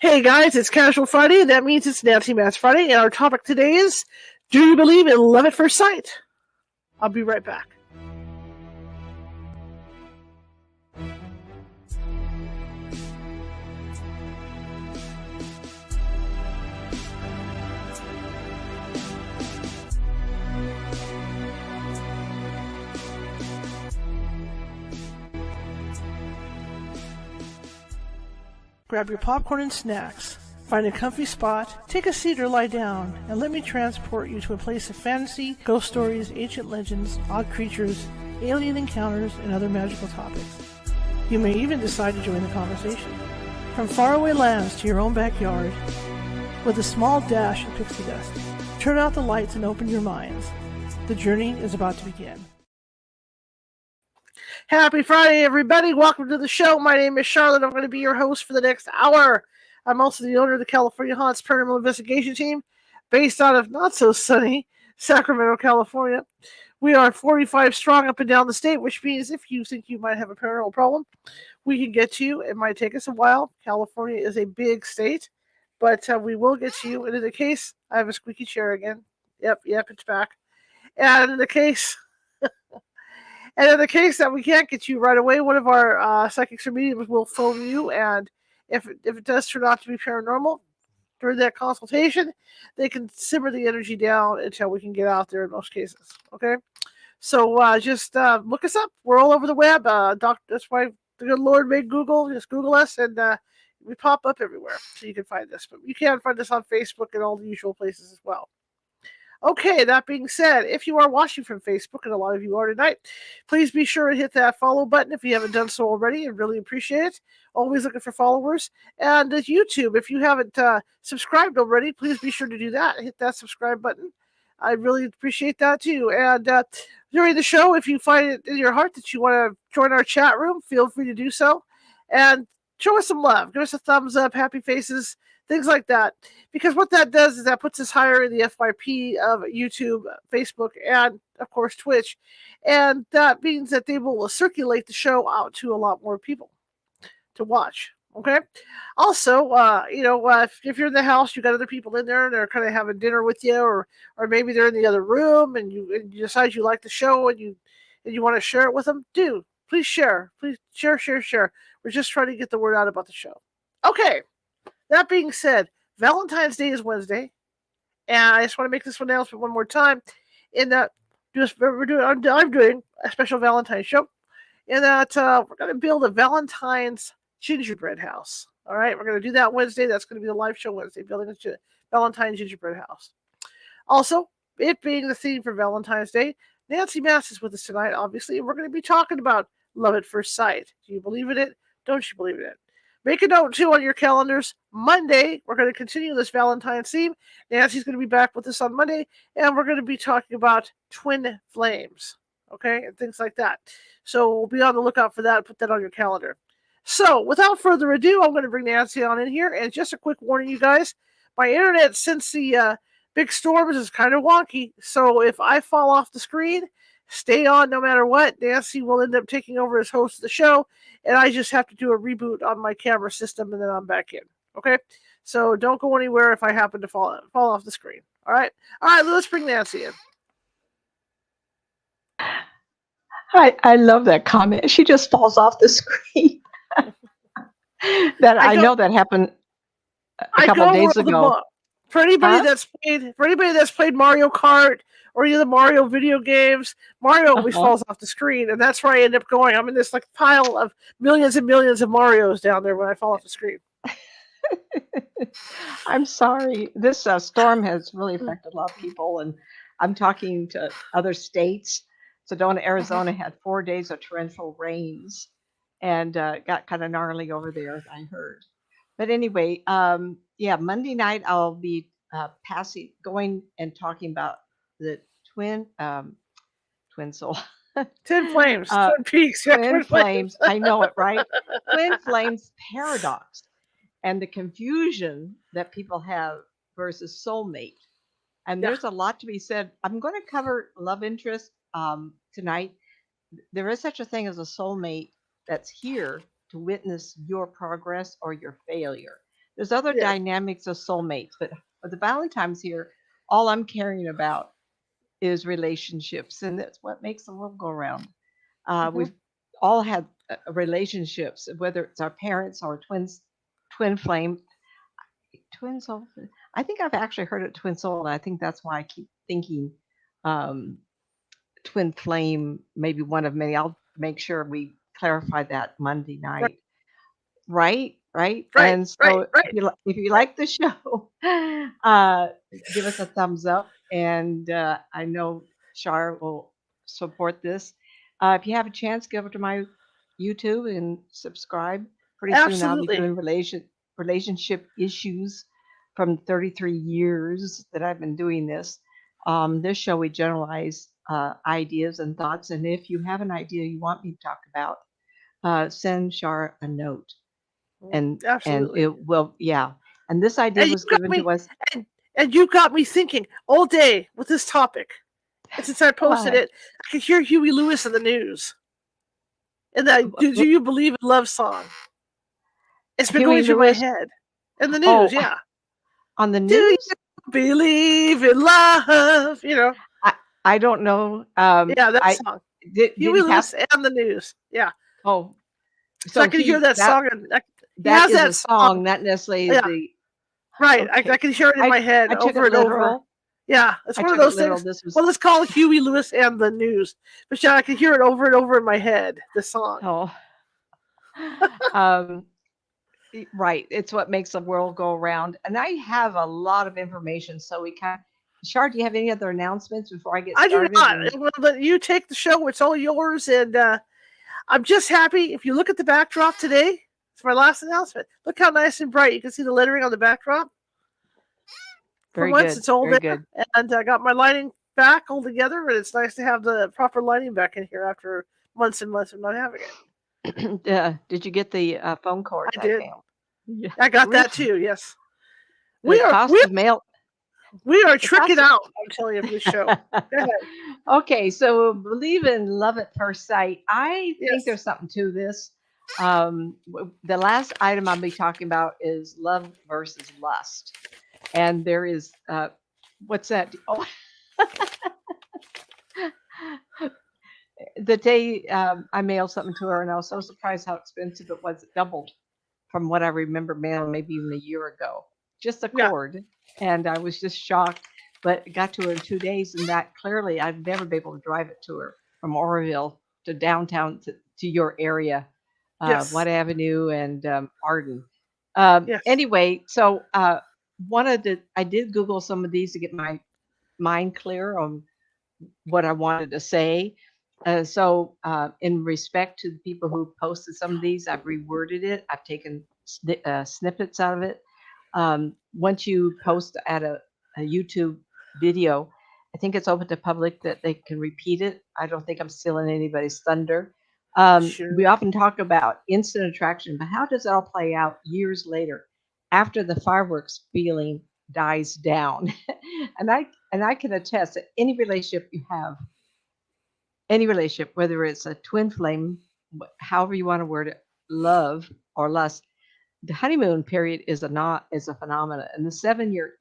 Hey guys, it's Casual Friday, and that means it's Nancy Matt's Friday, and our topic today is, do you believe in love at first sight? I'll be right back. Grab your popcorn and snacks. Find a comfy spot, take a seat or lie down, and let me transport you to a place of fantasy, ghost stories, ancient legends, odd creatures, alien encounters, and other magical topics. You may even decide to join the conversation. From faraway lands to your own backyard, with a small dash of pixie dust, turn out the lights and open your minds. The journey is about to begin. Happy Friday, everybody. Welcome to the show. My name is Charlotte. I'm going to be your host for the next hour. I'm also the owner of the California Haunts Paranormal Investigation Team, based out of not-so-sunny Sacramento, California. We are 45 strong up and down the state, which means if you think you might have a paranormal problem, we can get to you. It might take us a while. California is a big state, but we will get to you. And in the case, I have a squeaky chair again. Yep, it's back. And in the case... And in the case that we can't get you right away, one of our psychics or mediums will phone you, and if it does turn out to be paranormal, during that consultation, they can simmer the energy down until we can get out there in most cases, okay? So just look us up. We're all over the web. That's why the good Lord made Google. Just Google us, and we pop up everywhere, so you can find us. But you can find us on Facebook and all the usual places as well. Okay, that being said, if you are watching from Facebook, and a lot of you are tonight, please be sure to hit that follow button if you haven't done so already. I really appreciate it. Always looking for followers. And at YouTube, if you haven't subscribed already, please be sure to do that. Hit that subscribe button. I really appreciate that too. And during the show, if you find it in your heart that you want to join our chat room, feel free to do so. And show us some love. Give us a thumbs up, happy faces, things like that. Because what that does is that puts us higher in the FYP of YouTube, Facebook, and, of course, Twitch. And that means that they will circulate the show out to a lot more people to watch. Okay? Also, if you're in the house, you got other people in there, and they're kind of having dinner with you, or maybe they're in the other room, and you decide you like the show, and you want to share it with them, please share. Please share. We're just trying to get the word out about the show. Okay. That being said, Valentine's Day is Wednesday, and I just want to make this announcement one more time. In that, I'm doing a special Valentine's show. In that, we're going to build a Valentine's gingerbread house. All right, we're going to do that Wednesday. That's going to be the live show Wednesday, building a Valentine's gingerbread house. Also, it being the theme for Valentine's Day, Nancy Matz is with us tonight, obviously, and we're going to be talking about love at first sight. Do you believe in it? Don't you believe in it? Make a note, too, on your calendars. Monday, we're going to continue this Valentine's theme. Nancy's going to be back with us on Monday, and we're going to be talking about twin flames, okay, and things like that. So we'll be on the lookout for that. Put that on your calendar. So without further ado, I'm going to bring Nancy on in here. And just a quick warning, you guys. My internet, since the big storms, is kind of wonky. So if I fall off the screen, stay on no matter what. Nancy will end up taking over as host of the show, and I just have to do a reboot on my camera system, and then I'm back in. Okay? So don't go anywhere if I happen to fall off the screen. All right, let's bring Nancy in. I love that comment. She just falls off the screen. I know that happened a couple of days ago. For anybody that's played Mario Kart or any of the Mario video games, Mario always falls off the screen, and that's where I end up going. I'm in this like pile of millions and millions of Marios down there when I fall off the screen. I'm sorry. This storm has really affected a lot of people, and I'm talking to other states. Sedona, Arizona had 4 days of torrential rains, and got kind of gnarly over there, I heard. But anyway, Monday night I'll be going and talking about the twin soul. Twin flames, Twin Peaks. Yeah, twin flames. I know it, right? Twin flames paradox and the confusion that people have versus soulmate. And there's a lot to be said. I'm going to cover love interest tonight. There is such a thing as a soulmate that's here to witness your progress or your failure. There's other Yes. dynamics of soulmates, but for the Valentine's here, all I'm caring about is relationships, and that's what makes the world go around. Hmm. We've all had relationships, whether it's our parents or twin flame, twin soul. I think I've actually heard it twin soul, and I think that's why I keep thinking um, twin flame, maybe one of many. I'll make sure we clarify that Monday Right, night. Right, right. right, And right, so right. if you like the show, uh, give us a thumbs up. And I know Shar will support this. If you have a chance, go over to my YouTube and subscribe. Pretty soon I'll be Absolutely. doing relationship issues from 33 years that I've been doing this. This show we generalize ideas and thoughts. And if you have an idea you want me to talk about, send Shar a note and Absolutely. it will, yeah. And this idea And you was got given me, to us. and, and you got me thinking all day with this topic. And since I posted What? it, I could hear Huey Lewis in the news. And that "Do You Believe in Love" song. It's been Huey going through my Lewis. head. In the news, Oh, yeah. on the Do you news. believe in love? I I don't know. Yeah, that I song. did Huey he pass? Lewis and the news. Yeah. Oh, So I so could hear he that that song, and he that has is a that song, song. not necessarily Yeah, the. right. I Okay, could hear it in my head I took it over and over. literal. Yeah, it's I one of took it those literal. things. This was Well, let's call it Huey Lewis and the news. But yeah, I could hear it over and over in my head. The song. oh, um, right. It's what makes the world go around. And I have a lot of information, so we kind. Shar, do you have any other announcements before I get I do started? not. And Well, but you take the show. It's all yours. And I'm just happy. If you look at the backdrop today, it's my last announcement. Look how nice and bright. You can see the lettering on the backdrop. For very once, good, it's all very there. good. And I got my lighting back all together. And it's nice to have the proper lighting back in here after months and months of not having it. Did you get the phone cords I I did. mailed? Yeah, I got really. that too. Yes, The we are cost we of mail. we are The cost tricking out. I'm telling you for this show. Go ahead. Okay, so believe in love at first sight. I think Yes. there's something to this. The last item I'll be talking about is love versus lust, and there is what's that? Oh, the day I mailed something to her, and I was so surprised how expensive it was. It doubled from what I remember mailing maybe even a year ago. Just a Yeah. cord. And I was just shocked. But it got to her in 2 days, and that clearly I'd never be able to drive it to her from Oroville to downtown to your area, Yes. Watt Avenue and Arden. Yes. Anyway, so I did Google some of these to get my mind clear on what I wanted to say. In respect to the people who posted some of these, I've reworded it. I've taken snippets out of it. Once you post at a YouTube video, I think it's open to public that they can repeat it. I don't think I'm stealing anybody's thunder. We Sure. often talk about instant attraction, but how does it all play out years later after the fireworks feeling dies down? and I can attest that any relationship you have, any relationship, whether it's a twin flame, however you want to word it, love or lust, the honeymoon period is a phenomenon, and the 7 year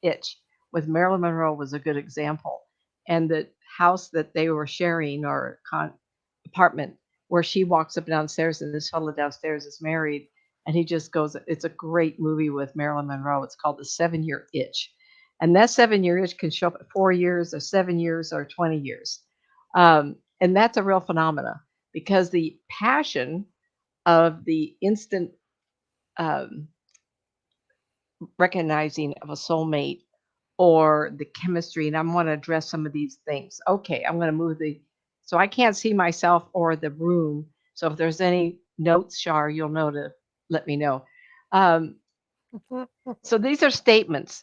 itch with Marilyn Monroe was a good example. And the house that they were sharing or apartment where she walks up and downstairs and this fellow downstairs is married, and he just goes. It's a great movie with Marilyn Monroe. It's called The 7 Year Itch, and that 7 year itch can show up at 4 years or 7 years or 20 years, and that's a real phenomena because the passion of the instant um, recognizing of a soulmate or the chemistry. And I want to address some of these things. Okay, I'm going to move so I can't see myself or the room. So if there's any notes, Shar, you'll know to let me know. Um, so these are statements.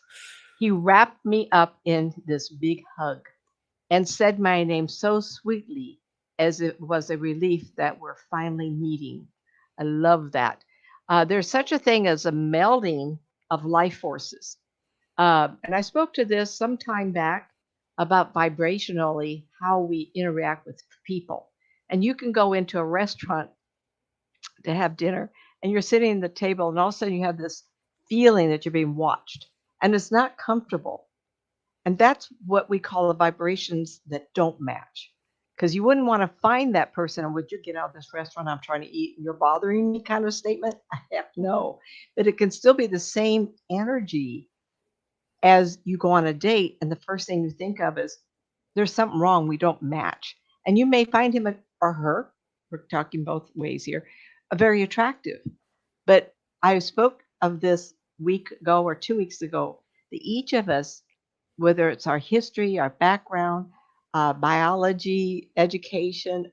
He wrapped me up in this big hug and said my name so sweetly as it was a relief that we're finally meeting. I love that. There's such a thing as a melding of life forces. And I spoke to this some time back about vibrationally how we interact with people. And you can go into a restaurant to have dinner and you're sitting at the table and all of a sudden you have this feeling that you're being watched, and it's not comfortable. And that's what we call the vibrations that don't match. Because you wouldn't want to find that person, and would you get out of this restaurant? I'm trying to eat and you're bothering me kind of statement. Heck no. But it can still be the same energy as you go on a date, and the first thing you think of is there's something wrong. We don't match. And you may find him or her, we're talking both ways here, very attractive. But I spoke of this week ago or 2 weeks ago that each of us, whether it's our history, our background, biology, education,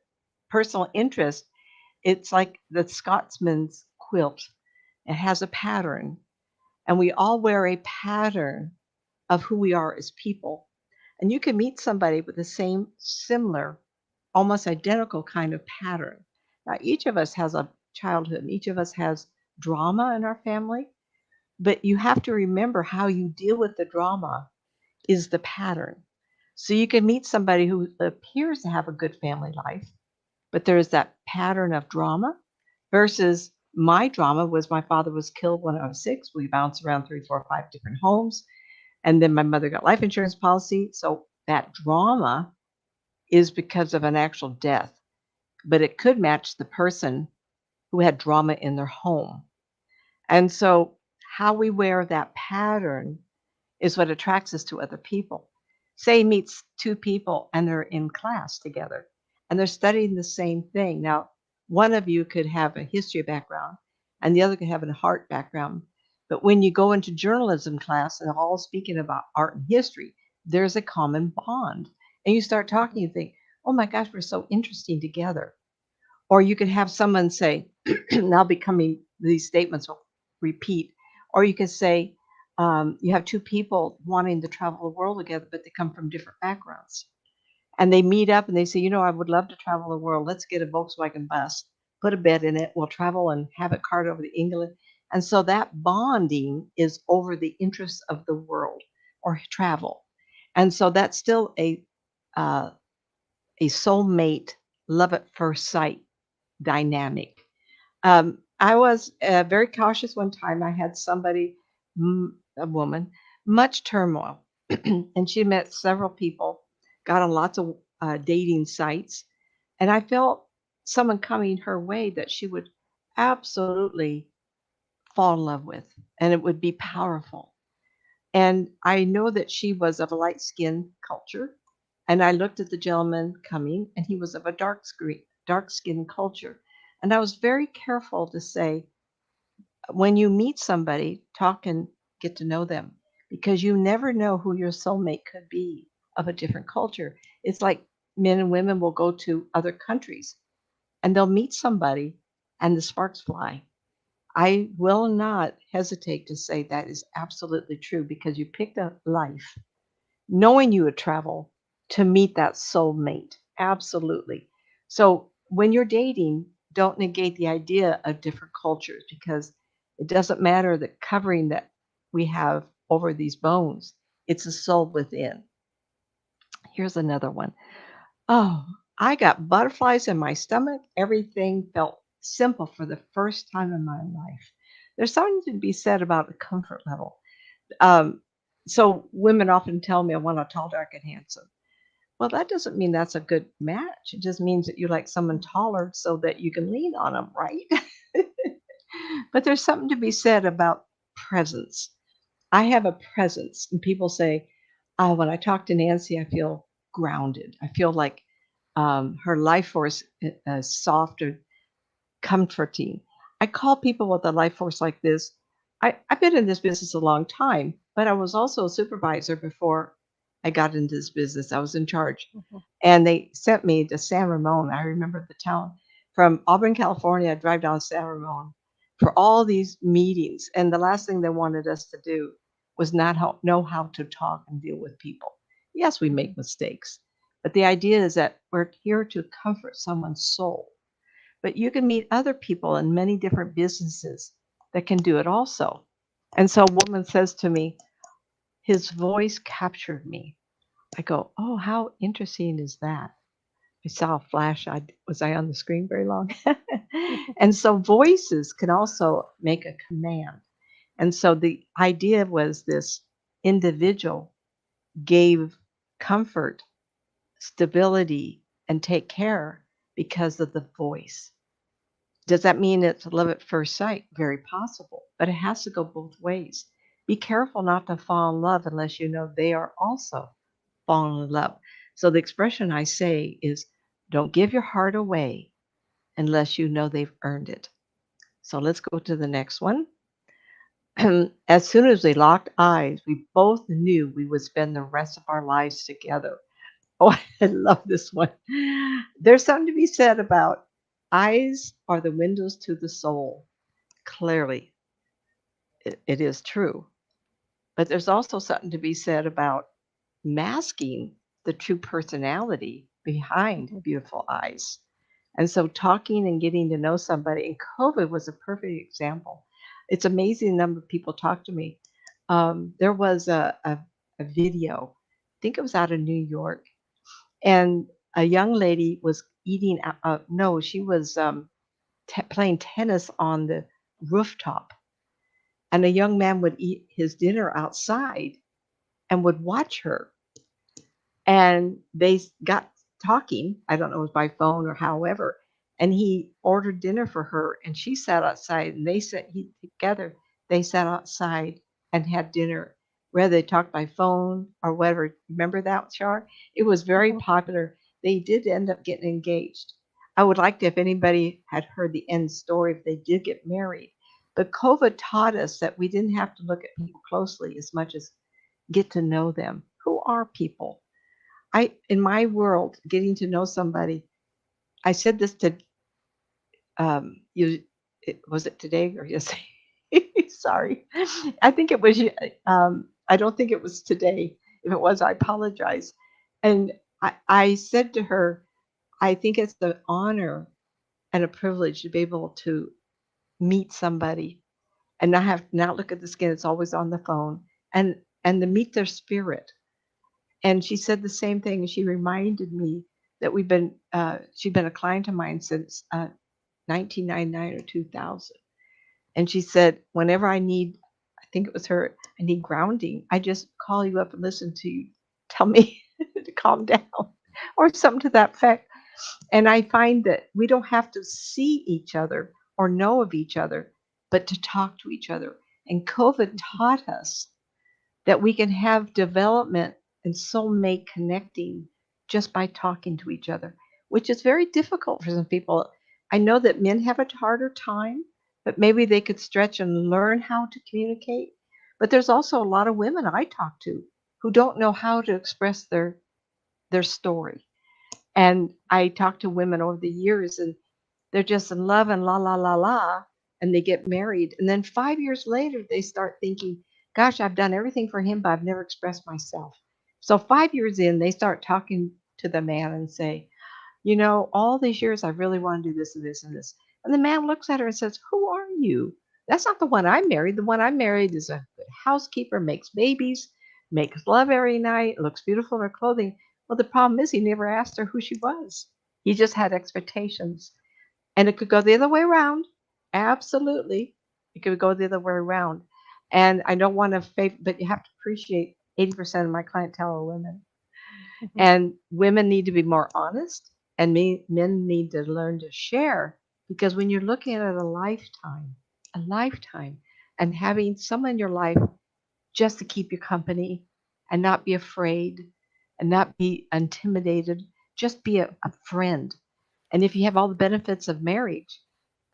personal interest, it's like the Scotsman's quilt. It has a pattern, and we all wear a pattern of who we are as people. And you can meet somebody with the same, similar, almost identical kind of pattern. Now, each of us has a childhood, and each of us has drama in our family, but you have to remember how you deal with the drama is the pattern. So you can meet somebody who appears to have a good family life, but there's that pattern of drama versus my drama was my father was killed when I was 6. We bounced around 3, 4, 5 different homes. And then my mother got life insurance policy. So that drama is because of an actual death, but it could match the person who had drama in their home. And so how we wear that pattern is what attracts us to other people. Say he meets 2 people and they're in class together and they're studying the same thing. Now, one of you could have a history background and the other could have a heart background. But when you go into journalism class and they're all speaking about art and history, there's a common bond. And you start talking, you think, oh my gosh, we're so interesting together. Or you could have someone say, now becoming these statements will repeat. Or you could say, you have 2 people wanting to travel the world together, but they come from different backgrounds. And they meet up and they say, I would love to travel the world. Let's get a Volkswagen bus, put a bed in it. We'll travel and have it cart over to England. And so that bonding is over the interests of the world or travel. And so that's still a soulmate, love at first sight dynamic. I was very cautious one time. I had somebody, a woman, much turmoil, and she met several people, got on lots of dating sites, and I felt someone coming her way that she would absolutely fall in love with, and it would be powerful. And I know that she was of a light skin culture, and I looked at the gentleman coming, and he was of a dark skin culture. And I was very careful to say, when you meet somebody, talk and get to know them because you never know who your soulmate could be of a different culture. It's like men and women will go to other countries and they'll meet somebody and the sparks fly. I will not hesitate to say that is absolutely true because you picked a life knowing you would travel to meet that soulmate. Absolutely. So when you're dating, don't negate the idea of different cultures because it doesn't matter the covering that we have over these bones. It's the soul within. Here's another one. Oh, I got butterflies in my stomach. Everything felt simple for the first time in my life. There's something to be said about the comfort level. Um, so women often tell me I want a tall, dark, and handsome. Well, that doesn't mean that's a good match. It just means that you like someone taller so that you can lean on them, right? But there's something to be said about presence. I have a presence, and people say, "Oh, when I talk to Nancy, I feel grounded. I feel like her life force is soft or comforting." I call people with a life force like this. I've been in this business a long time, but I was also a supervisor before I got into this business. I was in charge. And they sent me to San Ramon. I remember the town from Auburn, California. I drive down San Ramon for all these meetings. And the last thing they wanted us to do was not know how to talk and deal with people. Yes, we make mistakes, but the idea is that we're here to comfort someone's soul. But you can meet other people in many different businesses that can do it also. And so a woman says to me, his voice captured me. I go, oh, how interesting is that? I saw a flash. Was I on the screen very long? And so voices can also make a command. And so the idea was this individual gave comfort, stability, and take care because of the voice. Does that mean it's love at first sight? Very possible, but it has to go both ways. Be careful not to fall in love unless you know they are also falling in love. So the expression I say is don't give your heart away unless you know they've earned it. So let's go to the next one. As soon as we locked eyes, we both knew we would spend the rest of our lives together. Oh, I love this one. There's something to be said about eyes are the windows to the soul. Clearly, it is true. But there's also something to be said about masking the true personality behind beautiful eyes. And so, talking and getting to know somebody, and COVID was a perfect example. It's amazing the number of people talk to me. There was a video, I think it was out of New York, and a young lady was eating. No, she was playing tennis on the rooftop, and a young man would eat his dinner outside and would watch her. And they got talking. I don't know if it was by phone or however. And he ordered dinner for her, and she sat outside. And together. They sat outside and had dinner. Whether they talked by phone or whatever. Remember that, Char? It was very Mhm. popular. They did end up getting engaged. I would like to, if anybody had heard the end story, if they did get married. But COVID taught us that we didn't have to look at people closely as much as get to know them. Who are people? In my world, getting to know somebody, I said this to you. Was it today or yesterday? Sorry, I think it was. I don't think it was today. If it was, I apologize. And I said to her, I think it's an honor and a privilege to be able to meet somebody and not look at the skin. It's always on the phone, and to meet their spirit. And she said the same thing. She reminded me that she'd been a client of mine since 1999 or 2000. And she said, whenever I think it was her, I need grounding, I just call you up and listen to you tell me to calm down or something to that effect. And I find that we don't have to see each other or know of each other, but to talk to each other. And COVID taught us that we can have development and soulmate connecting just by talking to each other, which is very difficult for some people. I know that men have a harder time, but maybe they could stretch and learn how to communicate. But there's also a lot of women I talk to who don't know how to express their story. And I talk to women over the years, and they're just in love and la la la la, and they get married. And then 5 years later, they start thinking, gosh, I've done everything for him, but I've never expressed myself. So 5 years in, they start talking to the man and say, all these years I really want to do this and this and this. And the man looks at her and says, who are you? That's not the one I married. The one I married is a good housekeeper, makes babies, makes love every night, looks beautiful in her clothing. Well, the problem is he never asked her who she was. He just had expectations. And it could go the other way around. Absolutely. It could go the other way around. And I don't want to favor, but you have to appreciate 80% of my clientele are women. Mhm. And women need to be more honest, and men need to learn to share. Because when you're looking at a lifetime, and having someone in your life just to keep you company and not be afraid and not be intimidated, just be a friend. And if you have all the benefits of marriage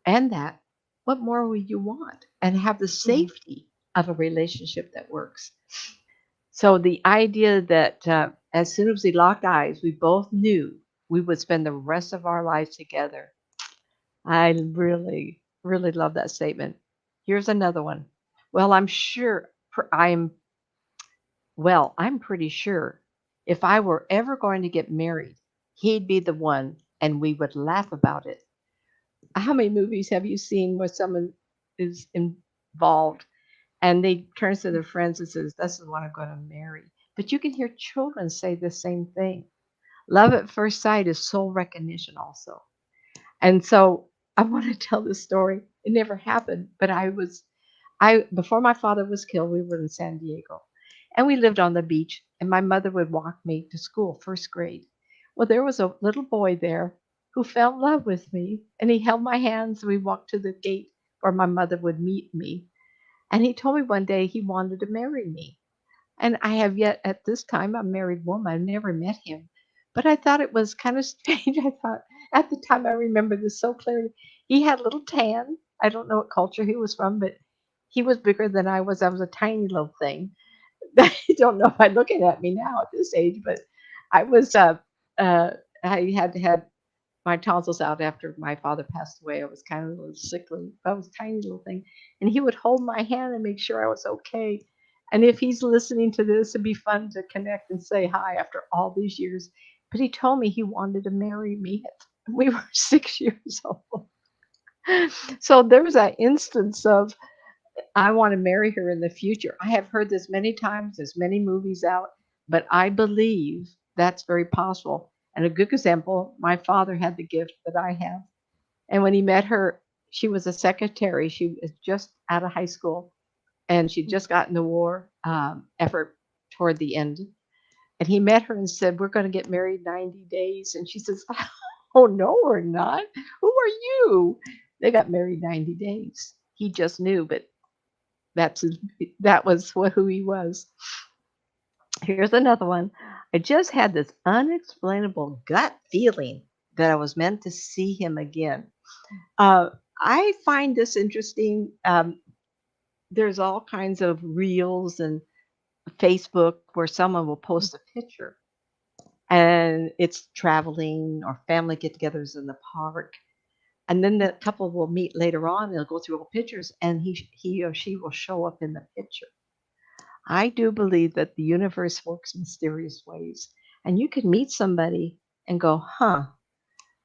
and that, what more would you want? And have the Mhm. safety of a relationship that works. So the idea that as soon as we locked eyes, we both knew we would spend the rest of our lives together. I really, really love that statement. Here's another one. Well, I'm sure I'm pretty sure if I were ever going to get married, he'd be the one and we would laugh about it. How many movies have you seen where someone is involved and they turns to their friends and says, "This is the one I'm going to marry"? But you can hear children say the same thing. Love at first sight is soul recognition, also. And so I want to tell this story. It never happened, but I before my father was killed, we were in San Diego, and we lived on the beach. And my mother would walk me to school, first grade. Well, there was a little boy there who fell in love with me, and he held my hands. And we walked to the gate where my mother would meet me. And he told me one day he wanted to marry me. And I have yet, at this time, I'm a married woman. I've never met him. But I thought it was kind of strange. I thought, at the time, I remember this so clearly. He had a little tan. I don't know what culture he was from, but he was bigger than I was. I was a tiny little thing. I don't know if I'm looking at me now at this age, but I was, uh, I had my tonsils out after my father passed away. I was kind of a little sickly. I was a tiny little thing. And he would hold my hand and make sure I was okay. And if he's listening to this, it'd be fun to connect and say hi after all these years. But he told me he wanted to marry me. We were 6 years old. So there was that instance of, I want to marry her in the future. I have heard this many times. There's many movies out, but I believe that's very possible. And a good example, my father had the gift that I have. And when he met her, she was a secretary. She was just out of high school, and she'd just gotten the war effort toward the end. And he met her and said, "We're going to get married 90 days." And she says, "Oh, no, we're not. Who are you?" They got married 90 days. He just knew, but that's his, that was who he was. Here's another one. I just had this unexplainable gut feeling that I was meant to see him again. Uh, I find this interesting. There's all kinds of reels and Facebook where someone will post a picture and it's traveling or family get togethers in the park. And then the couple will meet later on. They'll go through all pictures and he or she will show up in the picture. I do believe that the universe works mysterious ways. And you can meet somebody and go, huh,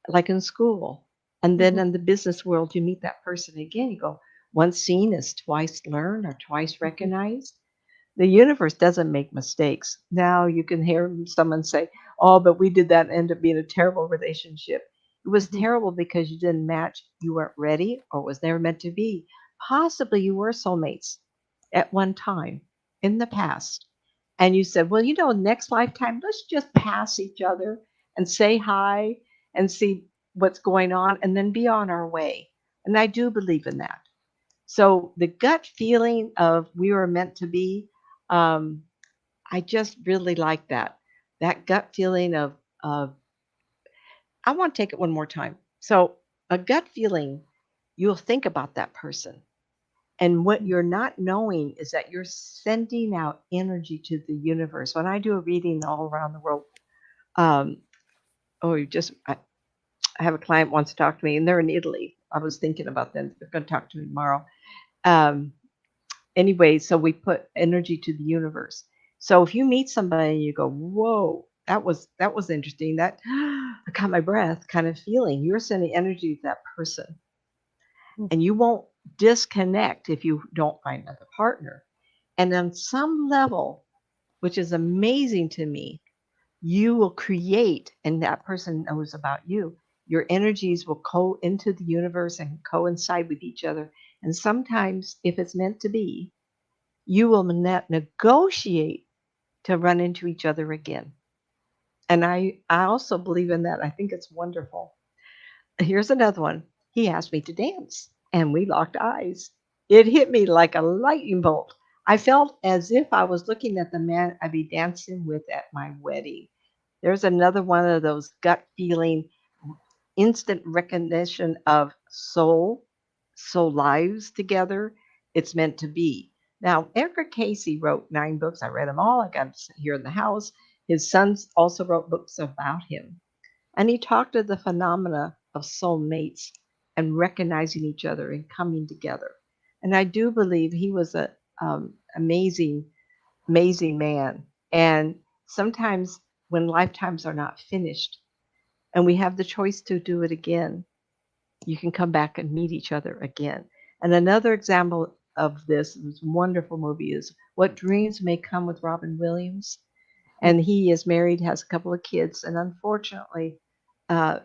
like in school. And then in the business world, you meet that person again. You go, once seen is twice learned or twice recognized. The universe doesn't make mistakes. Now you can hear someone say, "Oh, but we did that and end up being a terrible relationship." It was terrible because you didn't match, you weren't ready, or was never meant to be. Possibly you were soulmates at one time in the past. And you said, "Well, next lifetime, let's just pass each other and say hi and see what's going on and then be on our way." And I do believe in that. So the gut feeling of we were meant to be, um, I just really like that. That gut feeling of I want to take it one more time. So a gut feeling, you'll think about that person. And what you're not knowing is that you're sending out energy to the universe. When I do a reading all around the world, um, oh, I have a client wants to talk to me, and they're in Italy. I was thinking about them. They're going to talk to me tomorrow. Um, anyway, so we put energy to the universe. So if you meet somebody and you go, "Whoa, that was interesting," that I caught my breath kind of feeling, you're sending energy to that person, and you won't disconnect if you don't find another partner. And on some level, which is amazing to me, you will create, and that person knows about you. Your energies will go into the universe and coincide with each other. And sometimes, if it's meant to be, you will negotiate to run into each other again. And I also believe in that. I think it's wonderful. Here's another one. He asked me to dance, and we locked eyes. It hit me like a lightning bolt. I felt as if I was looking at the man I'd be dancing with at my wedding. There's another one of those gut feeling, instant recognition of soul lives together. It's meant to be. Now, Edgar Casey wrote 9 books. I read them all. I got them here in the house. His sons also wrote books about him. And he talked of the phenomena of soulmates and recognizing each other and coming together. And I do believe he was a amazing, amazing man. And sometimes when lifetimes are not finished and we have the choice to do it again, you can come back and meet each other again. And another example of this wonderful movie is What Dreams May Come with Robin Williams. And he is married, has a couple of kids, and unfortunately, uh,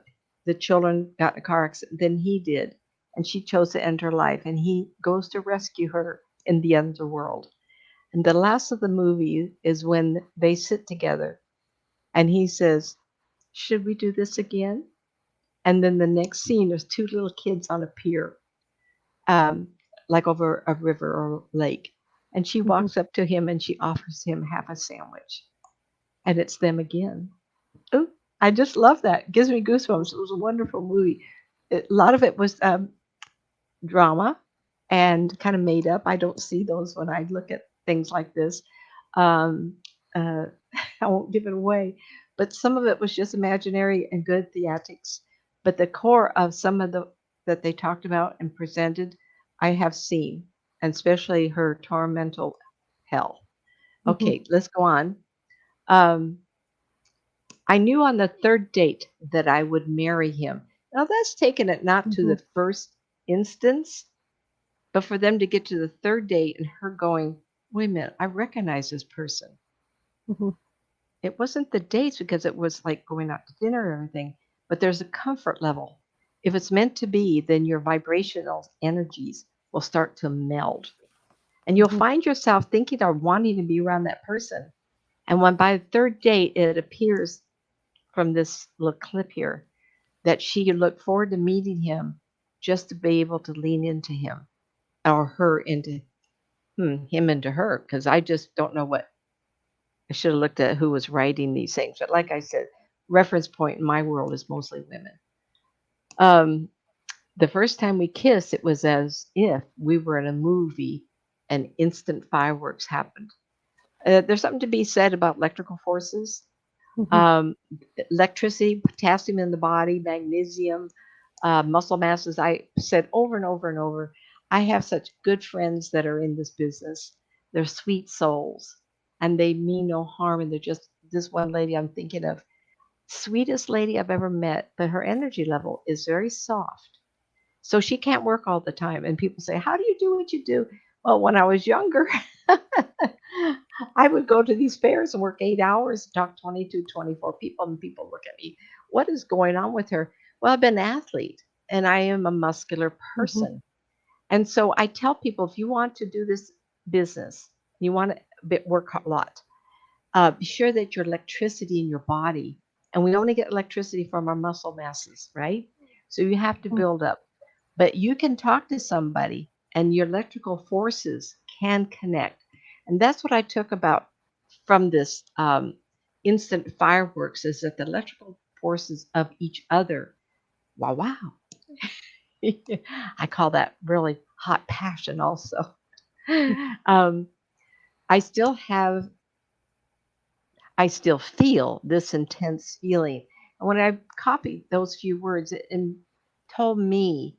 the children got in a car accident than he did, and she chose to end her life. And he goes to rescue her in the underworld. And the last of the movie is when they sit together and he says, "Should we do this again?" And then the next scene, there's two little kids on a pier, um, like over a river or lake. And she Mhm. walks up to him and she offers him half a sandwich. And it's them again. Ooh, I just love that. It gives me goosebumps. It was a wonderful movie. A lot of it was drama and kind of made up. I don't see those when I look at things like this. Um, uh, I won't give it away, but some of it was just imaginary and good theatrics. But the core of some of the that they talked about and presented, I have seen, and especially her tormental hell. Mhm. Okay, let's go on. Um, I knew on the third date that I would marry him. Now that's taken it not to Mhm. the first instance, but for them to get to the third date and her going, wait a minute, I recognize this person. Mhm. It wasn't the dates because it was like going out to dinner and everything, but there's a comfort level. If it's meant to be, then your vibrational energies will start to meld. And you'll Mhm. find yourself thinking or wanting to be around that person. And when by the third date, it appears from this little clip here that she looked forward to meeting him just to be able to lean into him or her into him into her, because I just don't know what I should have looked at who was writing these things. But like I said, reference point in my world is mostly women. Um, the first time we kissed, it was as if we were in a movie and instant fireworks happened. There's something to be said about electrical forces. Mhm. Um, Electricity, potassium in the body, magnesium, muscle masses. I said over and over and over, I have such good friends that are in this business. They're sweet souls and they mean no harm. And they're just this one lady I'm thinking of, sweetest lady I've ever met, but her energy level is very soft. So she can't work all the time. And people say, how do you do what you do? Well, when I was younger, I would go to these fairs and work 8 hours and talk 22, 24 people, and people look at me, what is going on with her? Well, I've been an athlete and I am a muscular Mhm. person. And so I tell people if you want to do this business, you want to work a lot, be sure that your electricity in your body, and we only get electricity from our muscle masses, right? So you have to Mhm. build up. But you can talk to somebody and your electrical forces can connect. And that's what I took about from this instant fireworks is that the electrical forces of each other, wow, wow. I call that really hot passion also. um, I still have I still feel this intense feeling. And when I copied those few words, it told me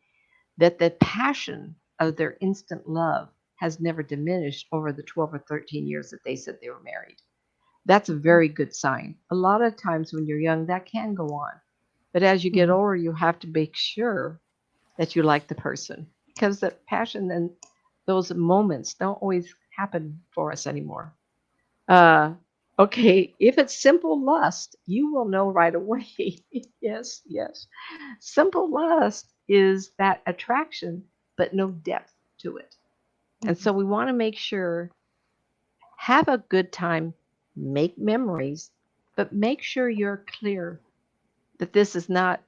that the passion of their instant love has never diminished over the 12 or 13 years that they said they were married. That's a Mhm. very good sign. A lot of times when you're young, that can go on. But as you get Mhm. older, you have to make sure that you like the person because the passion and those moments don't always happen for us anymore. Uh, okay, if it's simple lust, you will know right away. Yes, yes. Simple lust is that attraction, but no depth to it. And Mhm. so we want to make sure, have a good time, make memories, but make sure you're clear that this is not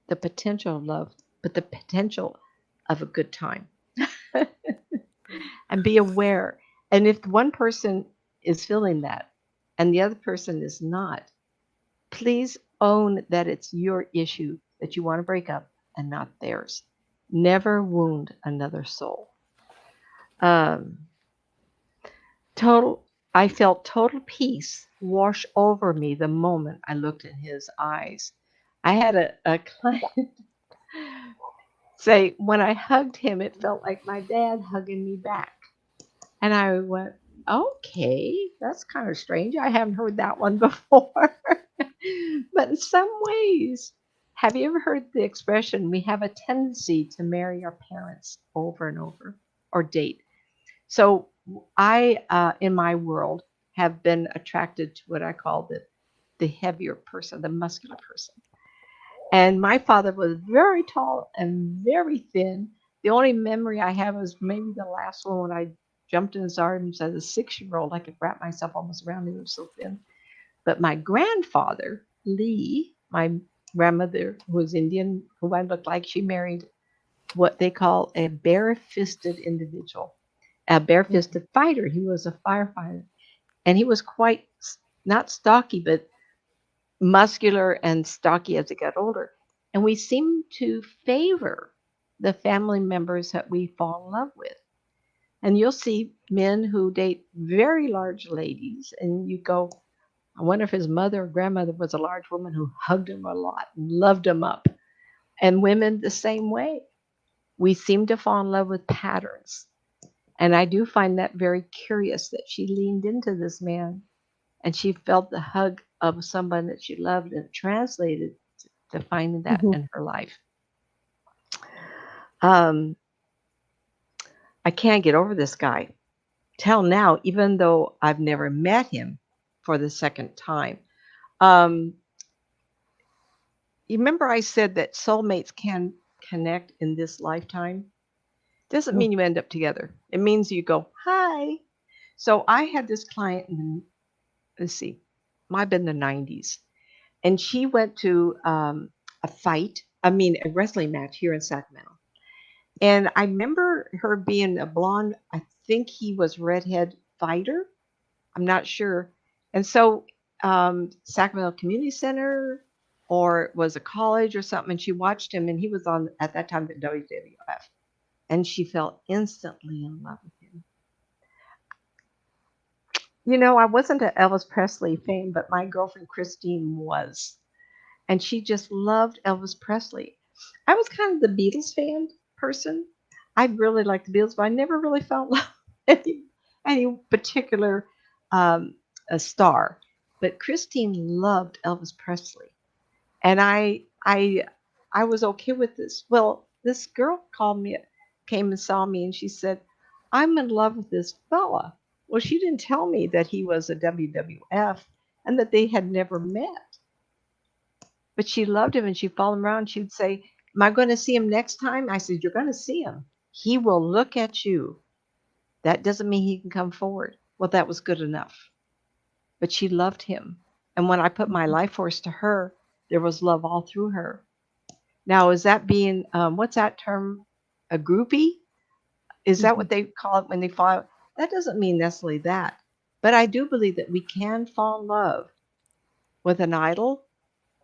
the potential of love, but the potential of a good time. And be aware. And if one person is feeling that and the other person is not, please own that it's your issue that you want to break up and not theirs. Never wound another soul. Um, total. I felt total peace wash over me the moment I looked in his eyes. I had a client say, when I hugged him, it felt like my dad hugging me back. And I went, okay, that's kind of strange. I haven't heard that one before. But in some ways, have you ever heard the expression, we have a tendency to marry our parents over and over or date? So I, in my world, have been attracted to what I call the heavier person, the muscular person. And my father was very tall and very thin. The only memory I have is maybe the last one when I jumped in his arms as a 6-year-old. I could wrap myself almost around him. He was so thin. But my grandfather, Lee, my grandmother, who was Indian, who I looked like, she married what they call a bare-fisted individual, a bare-fisted fighter. He was a firefighter, and he was quite not stocky, but muscular and stocky as he got older. And we seem to favor the family members that we fall in love with. And you'll see men who date very large ladies, and you go, I wonder if his mother or grandmother was a large woman who hugged him a lot and loved him up. And women the same way. We seem to fall in love with patterns. And I do find that very curious that she leaned into this man and she felt the hug of someone that she loved, and translated to finding that in her life. I can't get over this guy. Till now, even though I've never met him for the second time. You remember I said that soulmates can connect in this lifetime? Doesn't mean you end up together. It means you go, hi. So I had this client in, let's see, might have been the 90s. And she went to a wrestling match here in Sacramento. And I remember her being a blonde, I think he was redhead fighter. I'm not sure. And so Sacramento Community Center, or it was a college or something, and she watched him, and he was on, at that time, the WWF. And she fell instantly in love with him. You know, I wasn't an Elvis Presley fan, but my girlfriend Christine was. And she just loved Elvis Presley. I was kind of the Beatles fan person. I really liked the Beatles, but I never really felt love any particular a star. But Christine loved Elvis Presley, and I was okay with this. Well, this girl came and saw me, and she said, "I'm in love with this fella." Well, she didn't tell me that he was a WWF and that they had never met. But she loved him, and she followed him around. She'd say, "Am I going to see him next time?" I said, "You're going to see him. He will look at you. That doesn't mean he can come forward." Well, that was good enough. But she loved him. And when I put my life force to her, there was love all through her. Now, is that being, what's that term? A groupie? Is that what they call it when they fall? That doesn't mean necessarily that. But I do believe that we can fall in love with an idol,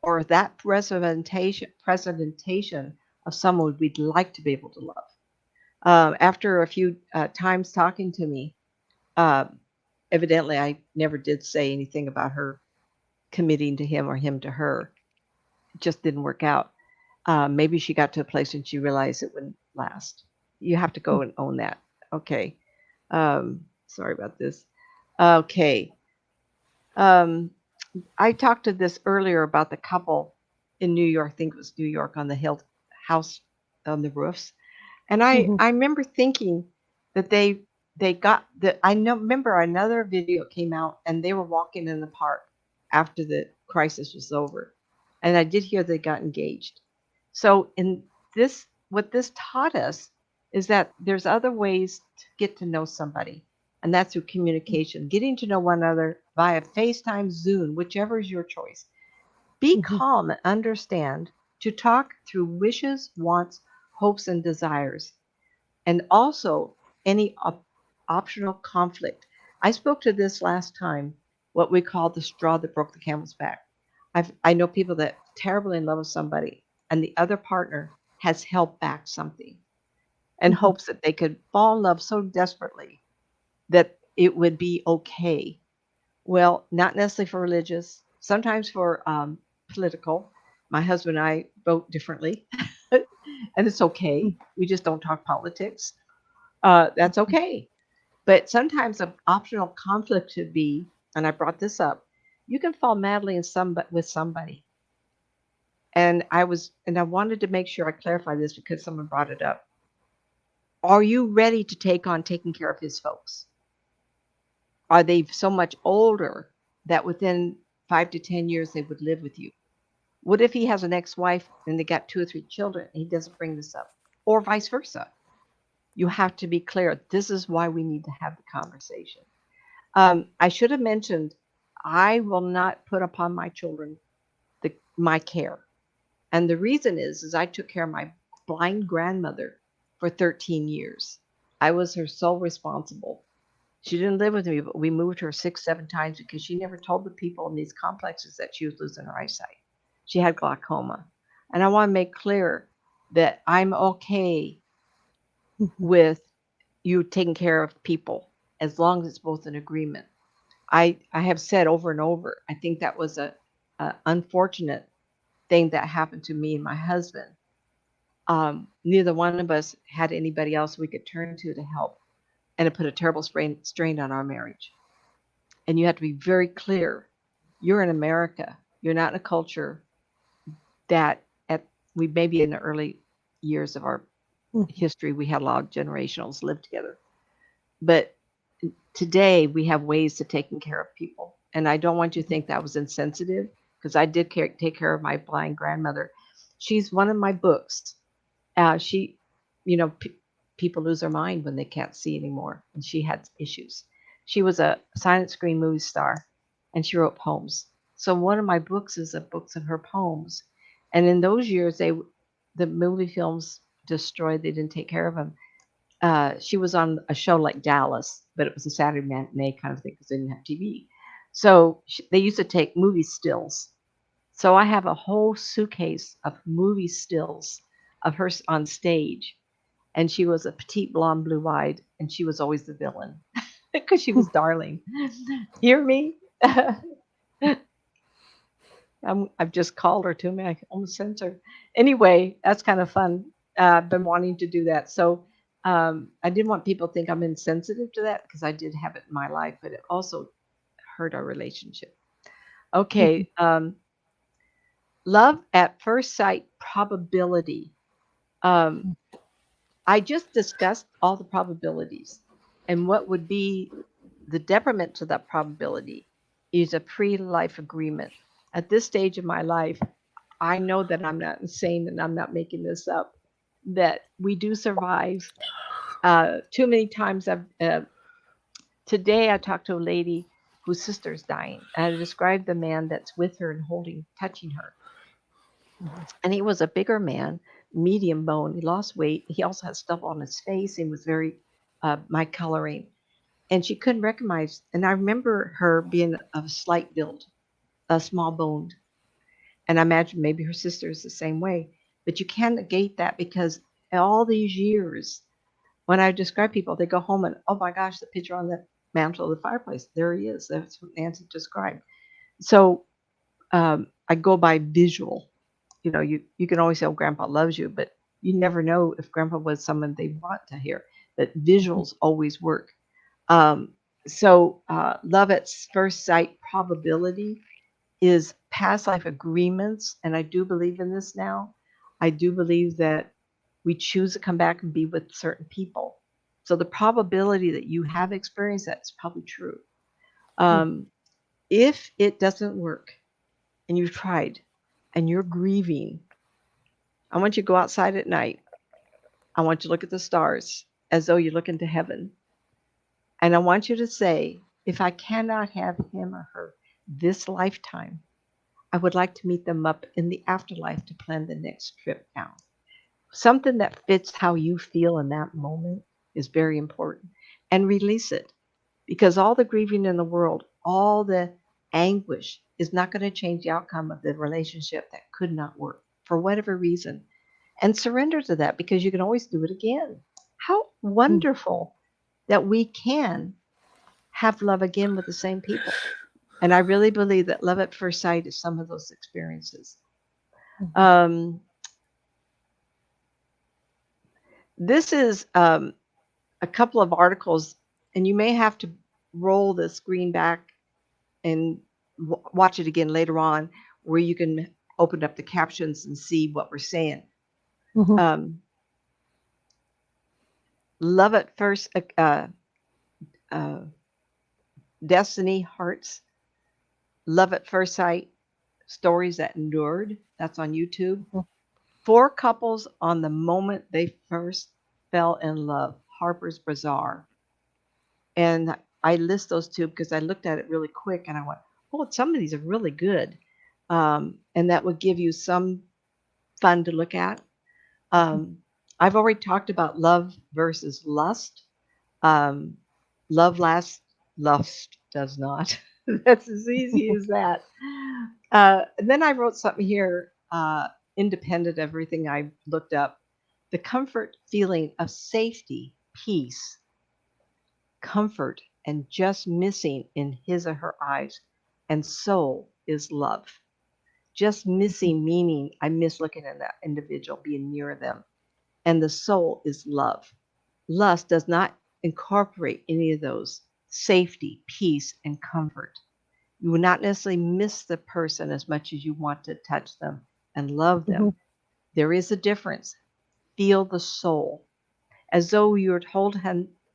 or that presentation of someone we'd like to be able to love. After a few times talking to me, evidently I never did say anything about her committing to him or him to her. It just didn't work out. Maybe she got to a place and she realized it wouldn't last. You have to go and own that. Okay. Sorry about this. Okay. I talked to this earlier about the couple in New York. I think it was New York, on the house on the roofs. And I remember thinking that they got the, remember another video came out and they were walking in the park after the crisis was over. And I did hear they got engaged. So in this, what this taught us is that there's other ways to get to know somebody. And that's through communication, getting to know one another via FaceTime, Zoom, whichever is your choice. Be calm and understand to talk through wishes, wants, hopes, and desires. And also any optional conflict. I spoke to this last time, what we call the straw that broke the camel's back. I know people that are terribly in love with somebody, and the other partner has held back something and hopes that they could fall in love so desperately that it would be okay. Well, not necessarily for religious, sometimes for political. My husband and I vote differently, and it's okay. We just don't talk politics. That's okay. But sometimes an optional conflict could be, and I brought this up, you can fall madly with somebody. And I wanted to make sure I clarify this because someone brought it up. Are you ready to take on taking care of his folks? Are they so much older that within 5 to 10 years they would live with you? What if he has an ex-wife and they got 2 or 3 children and he doesn't bring this up? Or vice versa. You have to be clear. This is why we need to have the conversation. I should have mentioned, I will not put upon my children my care. And the reason is I took care of my blind grandmother for 13 years. I was her sole responsible. She didn't live with me, but we moved her 6, 7 times because she never told the people in these complexes that she was losing her eyesight. She had glaucoma. And I want to make clear that I'm okay with you taking care of people as long as it's both an agreement. I have said over and over, I think that was a unfortunate thing that happened to me and my husband. Neither one of us had anybody else we could turn to help, and it put a terrible strain on our marriage. And you have to be very clear. You're in America. You're not in a culture that we maybe in the early years of our history, we had a lot of generationals live together. But today we have ways to taking care of people. And I don't want you to think that was insensitive, because I did take care of my blind grandmother. She's one of my books. She, people lose their mind when they can't see anymore. And she had issues. She was a silent screen movie star, and she wrote poems. So one of my books is books of her poems. And in those years, the movie films destroyed. They didn't take care of them. She was on a show like Dallas, but it was a Saturday matinee kind of thing because they didn't have TV. So they used to take movie stills. So I have a whole suitcase of movie stills of her on stage. And she was a petite blonde, blue-eyed, and she was always the villain because she was darling. Hear me? I've just called her to me. I almost sent her. Anyway, that's kind of fun. I've been wanting to do that. So I didn't want people to think I'm insensitive to that, because I did have it in my life, but it also hurt our relationship. Okay. Love at first sight probability. I just discussed all the probabilities, and what would be the detriment to that probability is a pre-life agreement. At this stage of my life, I know that I'm not insane and I'm not making this up, that we do survive. Too many times today I talked to a lady whose sister's dying, and I described the man that's with her and touching her. And he was a bigger man, medium bone. He lost weight. He also had stuff on his face. He was very my coloring. And she couldn't recognize. And I remember her being of slight build, small boned. And I imagine maybe her sister is the same way. But you can't negate that, because all these years, when I describe people, they go home and, oh my gosh, the picture on the mantle of the fireplace, there he is. That's what Nancy described. So I go by visual. You can always say, oh, grandpa loves you, but you never know if grandpa was someone they want to hear. But visuals always work. So love at first sight probability is past life agreements. And I do believe in this now. I do believe that we choose to come back and be with certain people. So the probability that you have experienced that is probably true. If it doesn't work and you've tried and you're grieving, I want you to go outside at night. I want you to look at the stars as though you're looking to heaven. And I want you to say, if I cannot have him or her this lifetime, I would like to meet them up in the afterlife to plan the next trip down. Something that fits how you feel in that moment is very important. And release it, because all the grieving in the world, all the anguish is not going to change the outcome of the relationship that could not work for whatever reason. And surrender to that, because you can always do it again. How wonderful that we can have love again with the same people. And I really believe that love at first sight is some of those experiences. This is a couple of articles, and you may have to roll the screen back and watch it again later on, where you can open up the captions and see what we're saying. Love at first, Destiny Hearts, Love at First Sight, Stories That Endured. That's on YouTube. 4 couples on the moment they first fell in love, Harper's Bazaar. And I list those two because I looked at it really quick and I went, oh, some of these are really good. And that would give you some fun to look at. Um, I've already talked about love versus lust. Um, love lasts, lust does not. That's as easy as that. And then I wrote something here, independent of everything I looked up. The comfort feeling of safety, peace, comfort, and just missing in his or her eyes and soul is love. Just missing meaning I miss looking at that individual, being near them. And the soul is love. Lust does not incorporate any of those safety, peace, and comfort. You will not necessarily miss the person as much as you want to touch them and love them. There is a difference. Feel the soul as though you were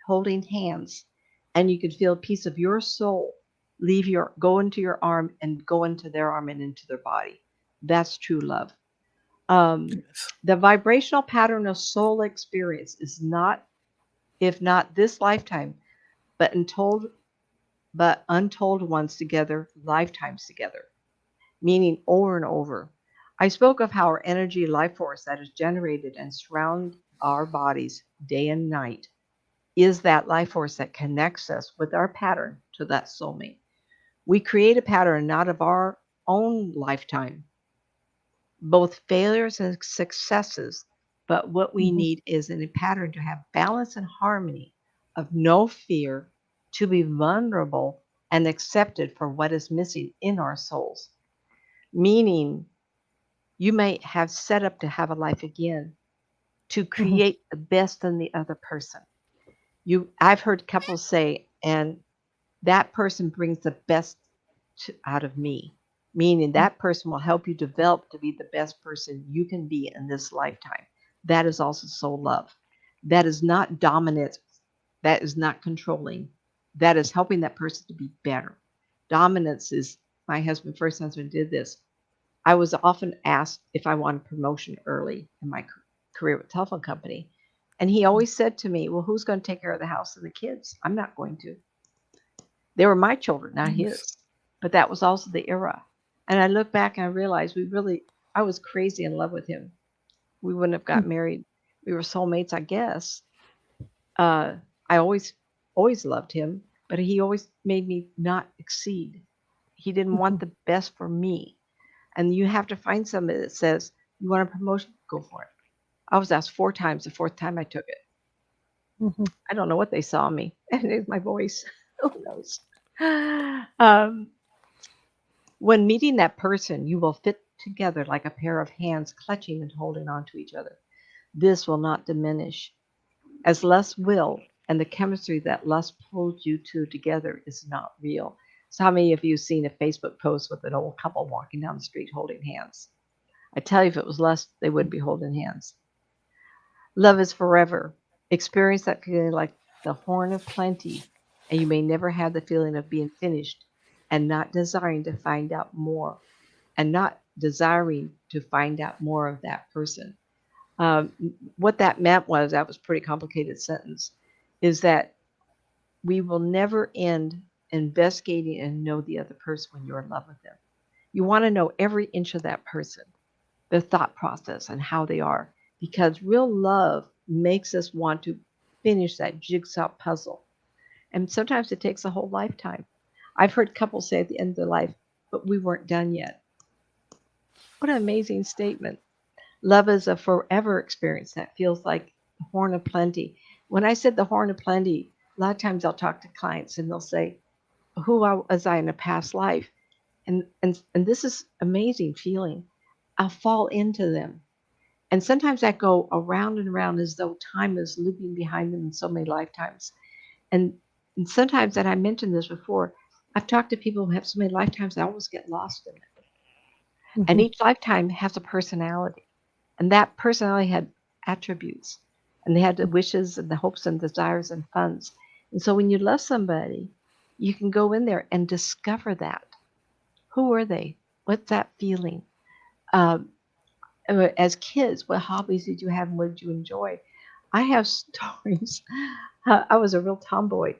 holding hands and you could feel a piece of your soul go into your arm and go into their arm and into their body. That's true love. Yes. The vibrational pattern of soul experience is not, if not this lifetime, but untold ones together, lifetimes together, meaning over and over. I spoke of how our energy life force that is generated and surround our bodies day and night is that life force that connects us with our pattern to that soulmate. We create a pattern not of our own lifetime, both failures and successes, but what we need is in a pattern to have balance and harmony of no fear, to be vulnerable and accepted for what is missing in our souls. Meaning, you may have set up to have a life again to create the best in the other person. I've heard couples say, and that person brings the best out of me, meaning that person will help you develop to be the best person you can be in this lifetime. That is also soul love. That is not dominant. That is not controlling. That is helping that person to be better. Dominance is, my first husband did this. I was often asked if I wanted promotion early in my career with telephone company. And he always said to me, well, who's going to take care of the house and the kids? I'm not going to. They were my children, not his. But that was also the era. And I look back and I realized I was crazy in love with him. We wouldn't have got married. We were soulmates, I guess. I always loved him, but he always made me not exceed. He didn't want the best for me. And you have to find somebody that says, you want a promotion? Go for it. I was asked 4 times. The 4th time I took it. I don't know what they saw in me. And it's my voice. Who knows? When meeting that person, you will fit together like a pair of hands clutching and holding on to each other. This will not diminish, as lust will, and the chemistry that lust pulls you two together is not real. So how many of you have seen a Facebook post with an old couple walking down the street holding hands? I tell you, if it was lust, they wouldn't be holding hands. Love is forever. Experience that feeling like the horn of plenty, and you may never have the feeling of being finished and not desiring to find out more of that person. What that meant was, that was a pretty complicated sentence, is that we will never end investigating and know the other person when you're in love with them. You want to know every inch of that person, their thought process and how they are, because real love makes us want to finish that jigsaw puzzle. And sometimes it takes a whole lifetime. I've heard couples say at the end of their life, but we weren't done yet. What an amazing statement. Love is a forever experience that feels like the horn of plenty. When I said the horn of plenty, a lot of times I'll talk to clients and they'll say, was I in a past life? And this is amazing feeling. I'll fall into them. And sometimes I go around and around as though time is looping behind them in so many lifetimes. And sometimes, and I mentioned this before, I've talked to people who have so many lifetimes, I almost get lost in it. And each lifetime has a personality. And that personality had attributes. And they had the wishes and the hopes and desires and funds. And so when you love somebody, you can go in there and discover that. Who are they? What's that feeling? As kids, what hobbies did you have and what did you enjoy? I have stories. I was a real tomboy,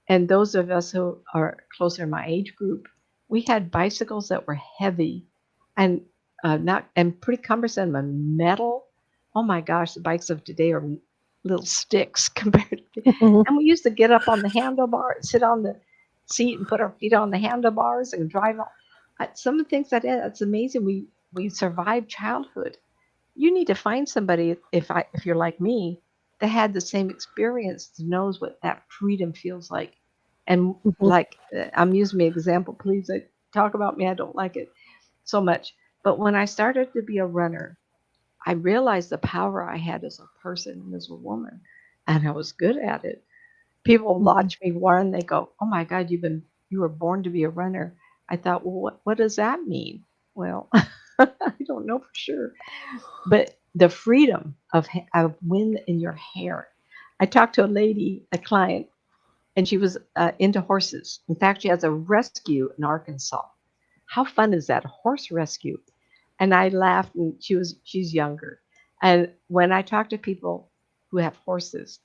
and those of us who are closer in my age group, we had bicycles that were heavy and not and pretty cumbersome and metal. Oh my gosh, the bikes of today are little sticks compared to, Mhm. and we used to get up on the handlebar, sit on the seat and put our feet on the handlebars and drive on. Some of the things I did, it's amazing. We survived childhood. You need to find somebody if you're like me that had the same experience, knows what that freedom feels like. And Mhm. like I'm using my example, please talk about me. I don't like it so much. But when I started to be a runner, I realized the power I had as a person and as a woman, and I was good at it. People Mhm. watch me run, they go, "Oh my God, you were born to be a runner." I thought, well, what does that mean? Well, I don't know for sure, but the freedom of wind in your hair. I talked to a lady, a client, and she was into horses. In fact, she has a rescue in Arkansas. How fun is that? A horse rescue. And I laughed, and she's younger. And when I talk to people who have horses,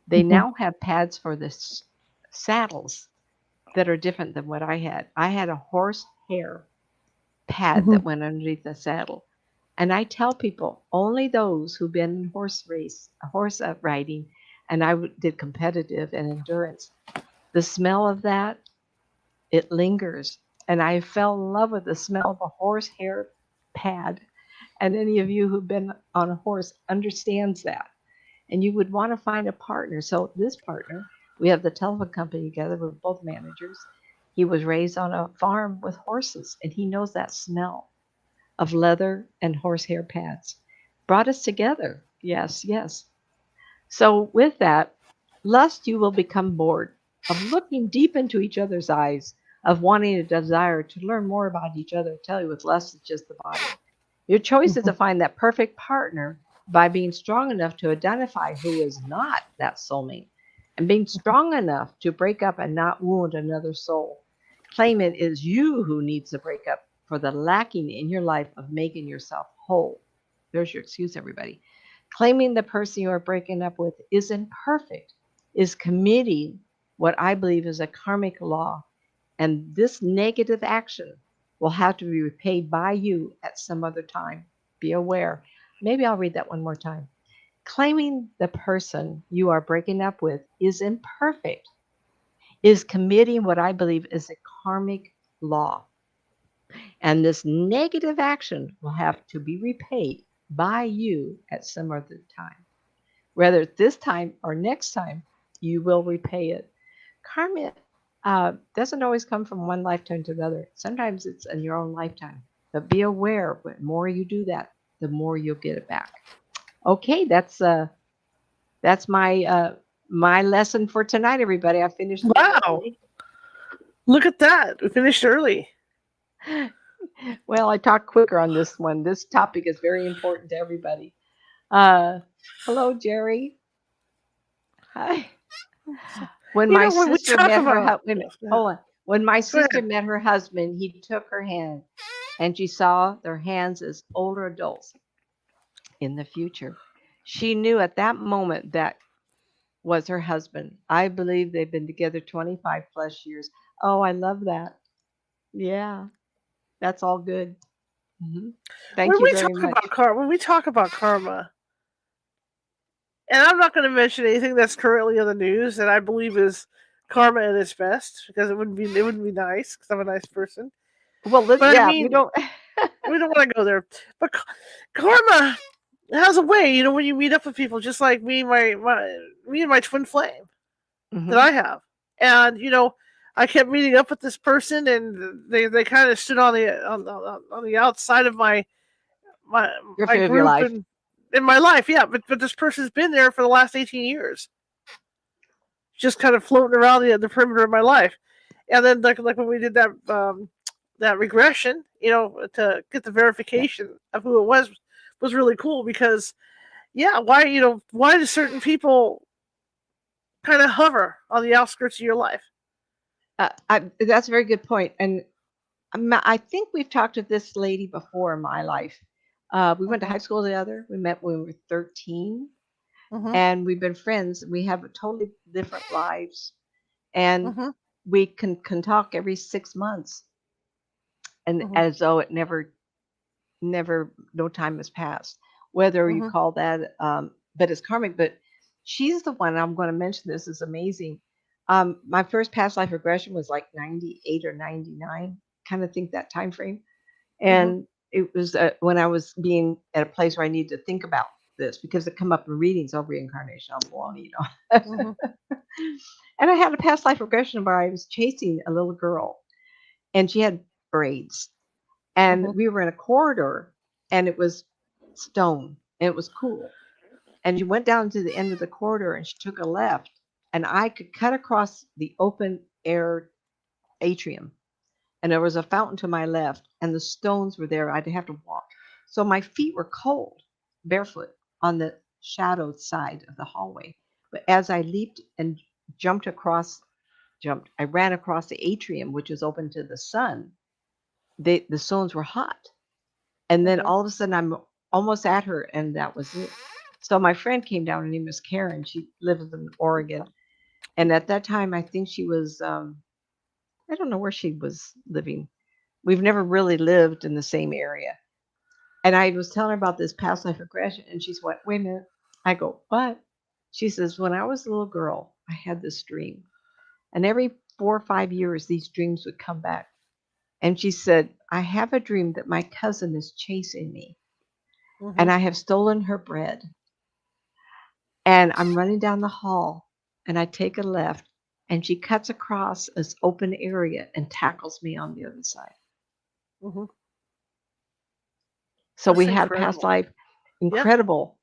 they Mhm. now have pads for the saddles that are different than what I had. I had a horse hair pad Mhm. that went underneath the saddle. And I tell people only those who've been in horse riding, and did competitive and endurance. The smell of that, it lingers. And I fell in love with the smell of a horse hair pad. And any of you who've been on a horse understands that. And you would want to find a partner. So this partner, we have the telephone company together. We're both managers. He was raised on a farm with horses, and he knows that smell of leather and horsehair pads. Brought us together. Yes, yes. So, with that, lust you will become bored of looking deep into each other's eyes, of wanting a desire to learn more about each other. I tell you, with lust, it's just the body. Your choice is to Mhm. find that perfect partner by being strong enough to identify who is not that soulmate and being strong enough to break up and not wound another soul. Claim it is you who needs to break up for the lacking in your life of making yourself whole. There's your excuse, everybody. Claiming the person you are breaking up with isn't perfect, is committing what I believe is a karmic law. And this negative action will have to be repaid by you at some other time. Be aware. Maybe I'll read that one more time. Claiming the person you are breaking up with is imperfect, is committing what I believe is a karmic law. And this negative action will have to be repaid by you at some other time. Whether it's this time or next time, you will repay it. Karma doesn't always come from one lifetime to another. Sometimes it's in your own lifetime. But be aware, the more you do that, the more you'll get it back. Okay, that's my lesson for tonight, everybody. I finished a little Wow. early. Look at that. We finished early. Well, I talked quicker on this one. This topic is very important to everybody. Uh, hello, Jerry. Hi. So, When you my know, when we sister talk met her about, husband, yes, go ahead. hold on. When my Go sister ahead. met her husband, he took her hand, and she saw their hands as older adults in the future. She knew at that moment that was her husband. I believe they've been together 25 plus years. Oh, I love that. Yeah, that's all good. hmm Thank When you we very talk much. about when we talk about karma, and I'm not going to mention anything that's currently on the news that I believe is karma at its best because it wouldn't be nice because I'm a nice person. Well, But I yeah, we mean, don't. we don't want to go there. But karma has a way, when you meet up with people, just like me and my twin flame that hmm I have, and I kept meeting up with this person, and they kind of stood on the outside of my Your my fear of your group life. and in my life, yeah. But this person's been there for the last 18 years, just kind of floating around the perimeter of my life. And then like when we did that regression, to get the Yeah. verification of who it was really cool because yeah, why do certain people kind of hover on the outskirts of your life? That's a very good point. And I think we've talked to this lady before in my life. We went to Mhm. high school together. We met when we were 13. Mhm. and we've been friends. We have totally different lives, and Mhm. we can talk every 6 months, and Mhm. as though it never no time has passed. Whether you Mhm. call that, but it's karmic. But she's the one I'm going to mention. This is amazing. My first past life regression was like 98 or 99, kind of think that time frame. Mhm. And it was when I was being at a place where I needed to think about this because it come up in readings of reincarnation. I'm belong, you know. Mhm. And I had a past life regression where I was chasing a little girl, and she had braids, and Mhm. we were in a corridor, and it was stone, and it was cool. And you went down to the end of the corridor, and she took a left, and I could cut across the open air atrium, and there was a fountain to my left, and the stones were there. I'd have to walk. So my feet were cold, barefoot, on the shadowed side of the hallway. But as I leaped and jumped across, I ran across the atrium, which is open to the sun. The stones were hot. And then Mhm. all of a sudden, I'm almost at her, and that was it. So my friend came down. Her name was Karen. She lives in Oregon. And at that time, I think she was, I don't know where she was living. We've never really lived in the same area. And I was telling her about this past life regression, and she's went, wait a minute. I go, what? She says, when I was a little girl, I had this dream. And every 4 or 5 years, these dreams would come back. And she said, I have a dream that my cousin is chasing me, and Mhm. I have stolen her bread. And I'm running down the hall, and I take a left, and she cuts across this open area and tackles me on the other side. Mhm. So That's we had past incredible. life. Yeah. Incredible.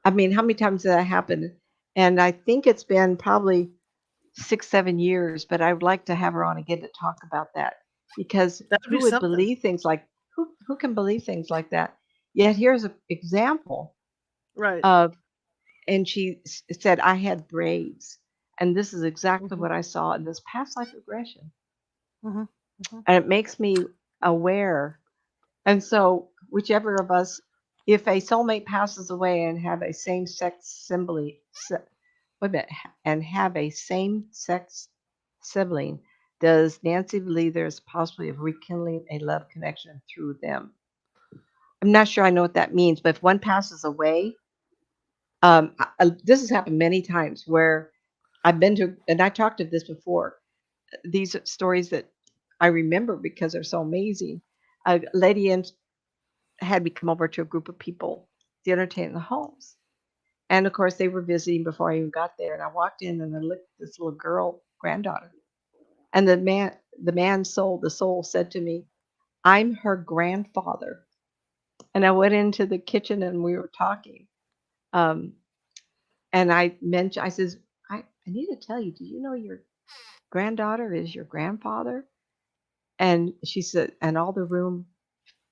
I mean, how many times did that happen? And I think it's been probably 6, 7 years, but I would like to have her on again to talk about that, because That would who be would something. believe things like who can believe things like that? Yet here's an example Right. of, and she said I had braids, and this is exactly Mhm. what I saw in this past life regression, Mhm. Mhm. and it makes me aware. And so, whichever of us, if a soulmate passes away and have a same-sex sibling, wait a minute, and have a same-sex sibling, does Nancy believe there's possibly of rekindling a love connection through them? I'm not sure I know what that means, but if one passes away, this has happened many times where I've been to, and I talked of this before. These are stories that I remember because they're so amazing. A lady had me come over to a group of people to entertain the homes. And of course, they were visiting before I even got there. And I walked in and I looked at this little girl, granddaughter. And the soul said to me, I'm her grandfather. And I went into the kitchen and we were talking. Um, and I says, I need to tell you, do you know your granddaughter is your grandfather? And she said, and all the room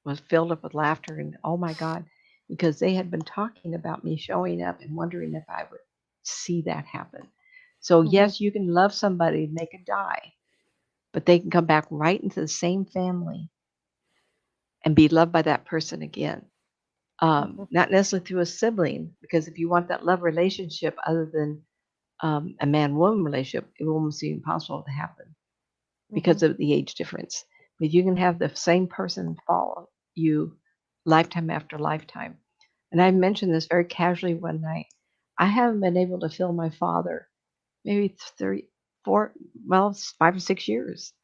was filled up with laughter and oh my God, because they had been talking about me showing up and wondering if I would see that happen. So Mhm. yes, you can love somebody and they can die, but they can come back right into the same family and be loved by that person again. Mhm. Not necessarily through a sibling, because if you want that love relationship other than a man-woman relationship, it will almost be impossible to happen Mhm. because of the age difference. But you can have the same person follow you lifetime after lifetime. And I Mhm. mentioned this very casually one night. I haven't been able to feel my father maybe 34, well, 5 or 6 years.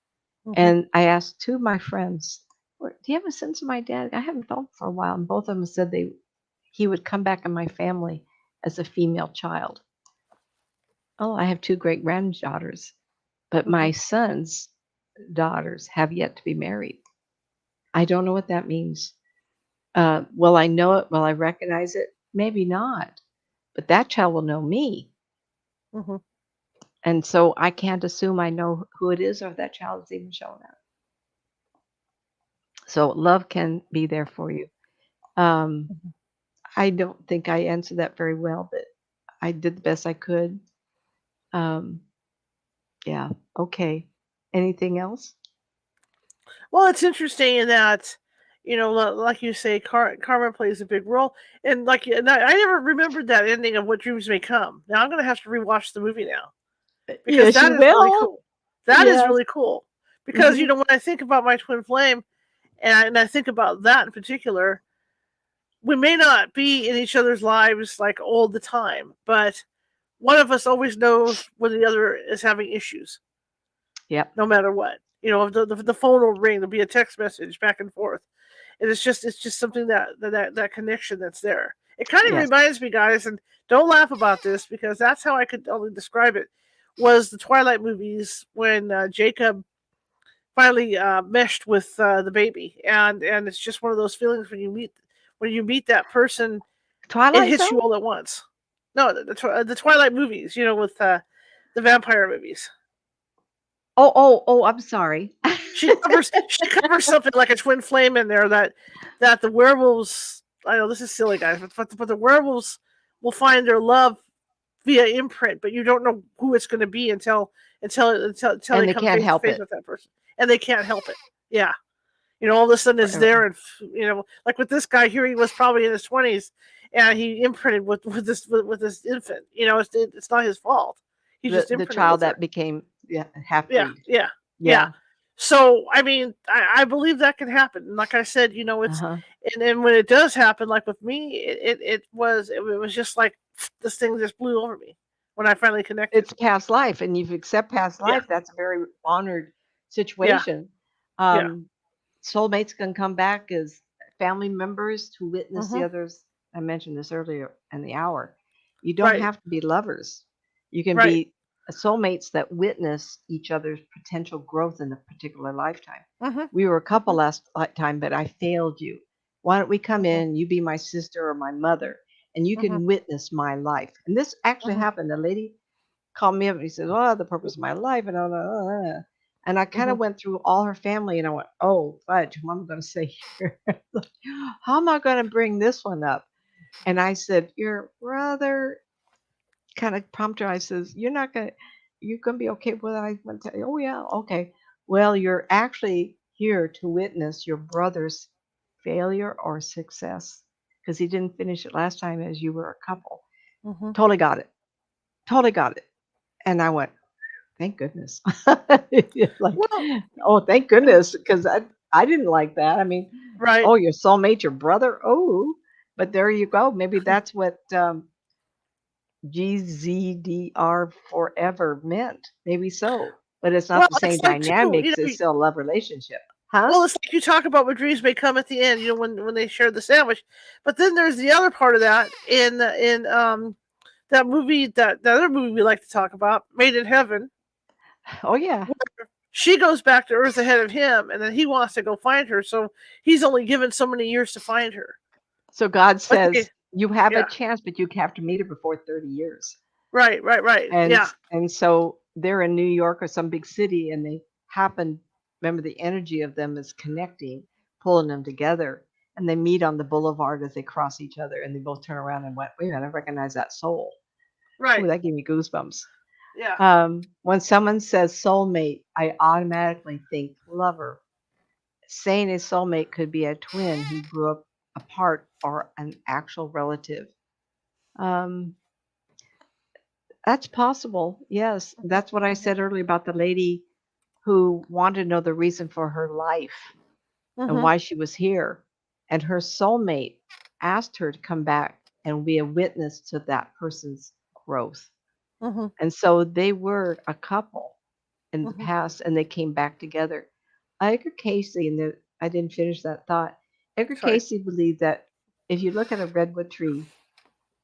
Mhm. And I asked two of my friends, do you have a sense of my dad? I haven't felt him for a while. And both of them said he would come back in my family as a female child. Oh, I have two great granddaughters, but Mhm. my son's daughters have yet to be married. I don't know what that means. Will I know it? Will I recognize it? Maybe not. But that child will know me. Mhm. And so I can't assume I know who it is or if that child is even showing up. So love can be there for you. Um, Mhm. I don't think I answered that very well, but I did the best I could. Um, yeah. Okay. Anything else? Well, it's interesting in that, like you say, karma plays a big role. And and I never remembered that ending of What Dreams May Come. Now I'm gonna have to rewatch the movie now because Yes, that you is really will. cool. That is Yes. really cool because Hmm. when I think about my twin flame, and I think about that in particular, we may not be in each other's lives like all the time, but one of us always knows when the other is having issues, Yep. no matter what. The phone will ring. There'll be a text message back and forth, and it's just something that connection that's there. It kind of Yes. reminds me, guys, and don't laugh about this because that's how I could only describe it. Was the Twilight movies when Jacob finally meshed with the baby, and it's just one of those feelings when you meet that person, it Twilight hits Zone. you all at once. No, the Twilight movies, with the vampire movies. Oh. I'm sorry. She covers something like a twin flame in there that the werewolves. I know this is silly, guys, but the werewolves will find their love via imprint, but you don't know who it's going to be until And they they come can't face to help face it. with that person, and they can't help it. Yeah, all of a sudden it's Forever. there, and like with this guy here, he was probably in his 20s, and he imprinted with this infant. It's not his fault. He The just the imprinted child with her. that became, yeah, half Yeah, breed. yeah, yeah. Yeah. So I mean, I believe that can happen. And like I said, it's Uh-huh. and when it does happen, like with me, it was just like this thing just blew over me when I finally connected. It's past life, and you've accept past Yeah, life. That's a very honored yeah, situation. yeah. Um, Soulmates can come back as family members to witness the Mhm. others. I mentioned this earlier in the hour. You don't Right, have to be lovers. You can right. be soulmates that witness each other's potential growth in a particular lifetime. Mhm. We were a couple Mhm. last lifetime, but I failed you. Why don't we come Mhm. in? You be my sister or my mother, and you Mhm. can witness my life. And this actually Mhm. happened. The lady called me up and he said, "Oh, the purpose of my life," and all that. And I kind Mhm. of went through all her family, and I went, "Oh, fudge, what am I going to say here? How am I going to bring this one up?" And I said, "Your brother," kind of prompted her. I says, you're gonna be okay with it." I went to, "Oh yeah, okay." Well, you're actually here to witness your brother's failure or success because he didn't finish it last time as you were a couple. Mhm. Totally got it. Totally got it. And I went, thank goodness. Like, Well, oh, thank goodness, because I didn't like that. I mean, right. oh, your soulmate, your brother. Oh, but there you go. Maybe that's what GZDR forever meant. Maybe so, but it's not Well, the same it's like too. dynamics. It's still a love relationship, huh? Well, it's like you talk about what dreams may come at the end. When they share the sandwich, but then there's the other part of that in that movie that the other movie we like to talk about, Made in Heaven. Oh yeah. She goes back to Earth ahead of him, and then he wants to go find her. So he's only given so many years to find her. So God But they, says you have a yeah, chance, but you have to meet her before 30 years. right, right, right, and yeah, and so they're in New York or some big city, and they happen. Remember, the energy of them is connecting, pulling them together, and they meet on the boulevard as they cross each other, and they both turn around and went, "Wait a minute, I recognize that soul." Ooh, right, that gave me goosebumps. yeah, When someone says soulmate, I automatically think lover. Saying a soulmate could be a twin who grew up apart or an actual relative. Um, That's possible. Yes. mhm, That's what I mhm, said earlier about the lady who wanted to know the reason for her life and mhm, why she was here. And her soulmate asked her to come back and be a witness to that person's growth. mhm, And so they were a couple in the mhm. past and they came back together. Edgar Casey, I didn't finish that thought. Edgar Sorry, Casey believed that if you look at a redwood tree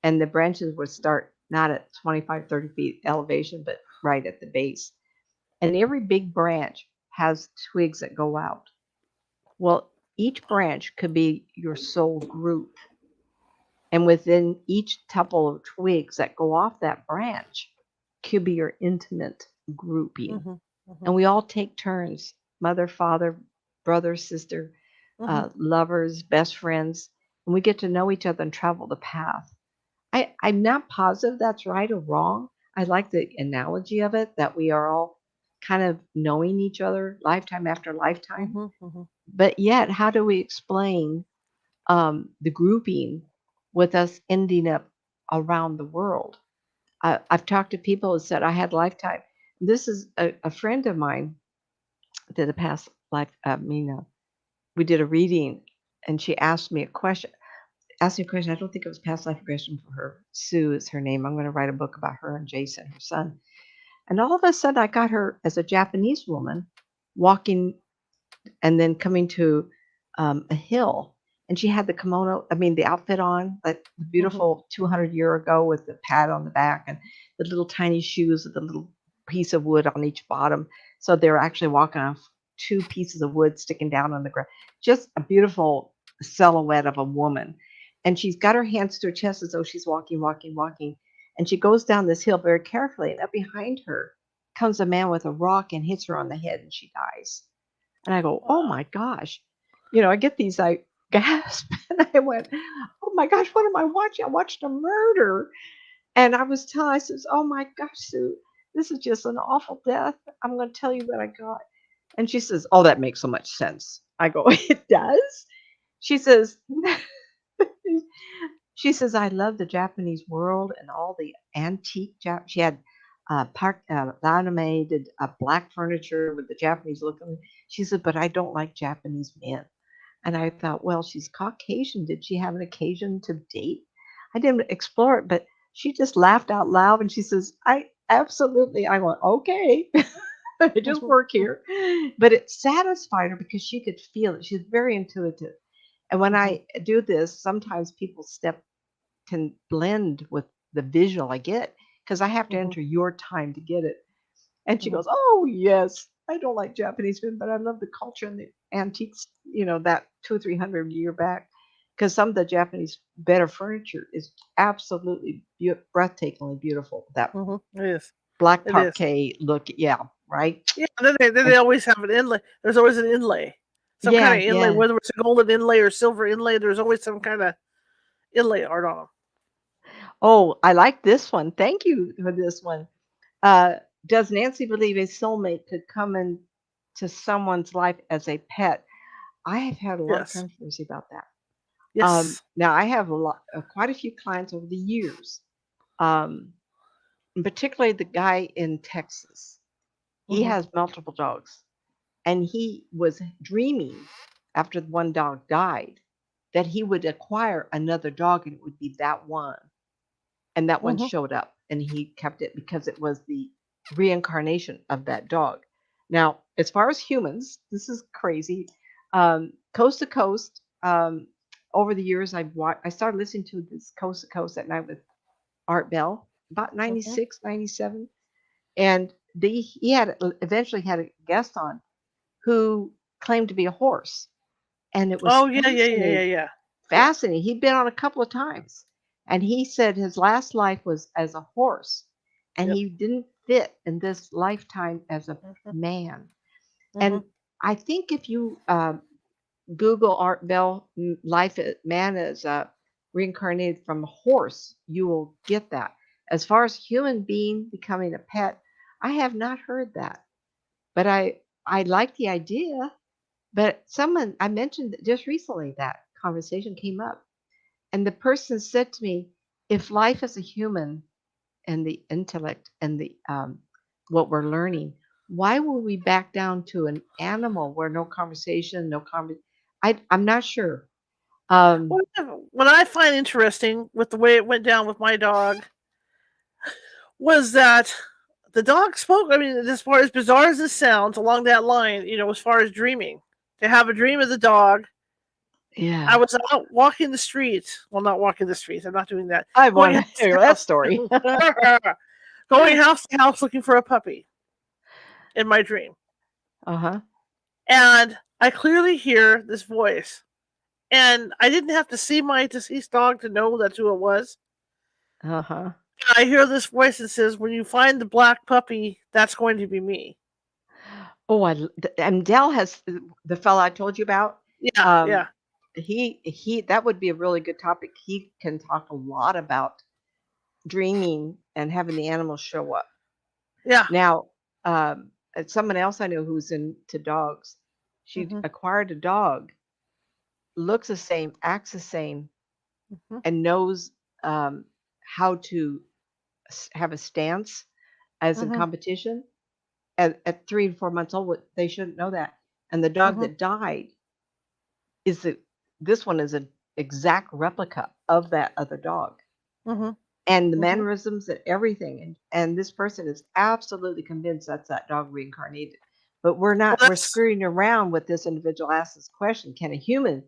and the branches would start not at 25, 30 feet elevation, but right at the base. And every big branch has twigs that go out. Well, each branch could be your soul group. And within each couple of twigs that go off that branch could be your intimate grouping. mhm, And mhm, we all take turns, mother, father, brother, sister, mhm. lovers, best friends, and we get to know each other and travel the path. I'm not positive that's right or wrong. I like the analogy of it that we are all kind of knowing each other lifetime after lifetime. Mhm. But yet, how do we explain the grouping with us ending up around the world? I've talked to people who said I had lifetime. This is a friend of mine did a past life. We did a reading, and she asked me a question. Asked me a question. I don't think it was past life regression for her. Sue is her name. I'm going to write a book about her and Jason, her son. And all of a sudden, I got her as a Japanese woman walking and then coming to a hill. And she had the kimono, the outfit on, like the Mhm. beautiful 200-year ago with the pad on the back and the little tiny shoes with the little piece of wood on each bottom. So they're actually walking on two pieces of wood sticking down on the ground. Just a beautiful silhouette of a woman. And she's got her hands to her chest as though she's walking, walking, walking. And she goes down this hill very carefully. And up behind her comes a man with a rock and hits her on the head, and she dies. And I go, "Oh Wow. my gosh." I get these, I gasp, and I went, "Oh my gosh, what am I watching? I watched a murder." And I was telling, I says, "Oh my gosh, Sue, this is just an awful death. I'm going to tell you what I got." And she says, "Oh, that makes so much sense." I go, "It does?" She says, she says, "I love the Japanese world and all the antique." She had laminated black furniture with the Japanese look. She said, "But I don't like Japanese men." And I thought, well, she's Caucasian. Did she have an occasion to date? I didn't explore it, but she just laughed out loud and she says, "I absolutely." I went, "Okay." I just Mhm. work here. But it satisfied her because she could feel it. She's very intuitive. And when Mhm. I do this, sometimes people can blend with the visual I get because I have to Mhm. enter your time to get it. And she Mhm. goes, "Oh, yes. I don't like Japanese food, but I love the culture and the antiques, that 200, 300 year back." Because some of the Japanese better furniture is absolutely breathtakingly beautiful. That Mhm. It is. black It is. parquet look, yeah, right? Yeah. Then they And always have an inlay. There's always an inlay. Some kind yeah, of inlay, yeah. whether it's a golden inlay or silver inlay. There's always some kind of inlay art on them. Oh, I like this one. Thank you for this one. Uh, does Nancy believe a soulmate could come into someone's life as a pet? I have had a lot of Yes. controversy about that. Yes. Now I have quite a few clients over the years, um, and particularly the guy in Texas. He Mhm. has multiple dogs, and he was dreaming after the one dog died that he would acquire another dog, and it would be that one, and that one Mhm. showed up, and he kept it because it was the reincarnation of that dog. Now, as far as humans, this is crazy. Coast to coast. Over the years, I started listening to this Coast to Coast at night with Art Bell, about Mhm. 96, 97, and he had eventually had a guest on who claimed to be a horse, and it was Oh yeah. Yeah. Yeah. Yeah. Yeah. Yeah. fascinating. He'd been on a couple of times, and he said his last life was as a horse, and Yep. he didn't fit in this lifetime as a Mhm. man. Mhm. And I think if you Google Art Bell life man as reincarnated from a horse, you will get that. As far as human being becoming a pet, I have not heard that, but I like the idea. But someone I mentioned just recently that conversation came up, and the person said to me, "If life is a human and the intellect and the what we're learning, why would we back down to an animal where no conversation, no I'm not sure." Um, What I find interesting with the way it went down with my dog was that the dog spoke. I mean, as far as bizarre as this sounds, along that line, as far as dreaming, to have a dream of the dog. I yeah, was out walking the streets. Well, not walking the streets. I'm not doing that. I Going want to house hear to that house, story. going house to house looking for a puppy in my dream, Uh huh. and I clearly hear this voice. And I didn't have to see my deceased dog to know that's who it was. Uh huh. I hear this voice that says, "When you find the black puppy, that's going to be me." Oh, and Dell has the fellow I told you about. Yeah, Um, yeah, he that would be a really good topic. He can talk a lot about dreaming and having the animals show up. yeah. Now, someone else I know who's into dogs. She Mhm. acquired a dog, looks the same, acts the same, Mhm. and knows how to have a stance as in Mhm. competition. At 3 and 4 months old, they shouldn't know that. And the dog Mhm. that died is this one is an exact replica of that other dog. Mhm. And the Mhm. mannerisms and everything. And this person is absolutely convinced that's that dog reincarnated. But Well, we're that's screwing around with this individual asks this question, can a human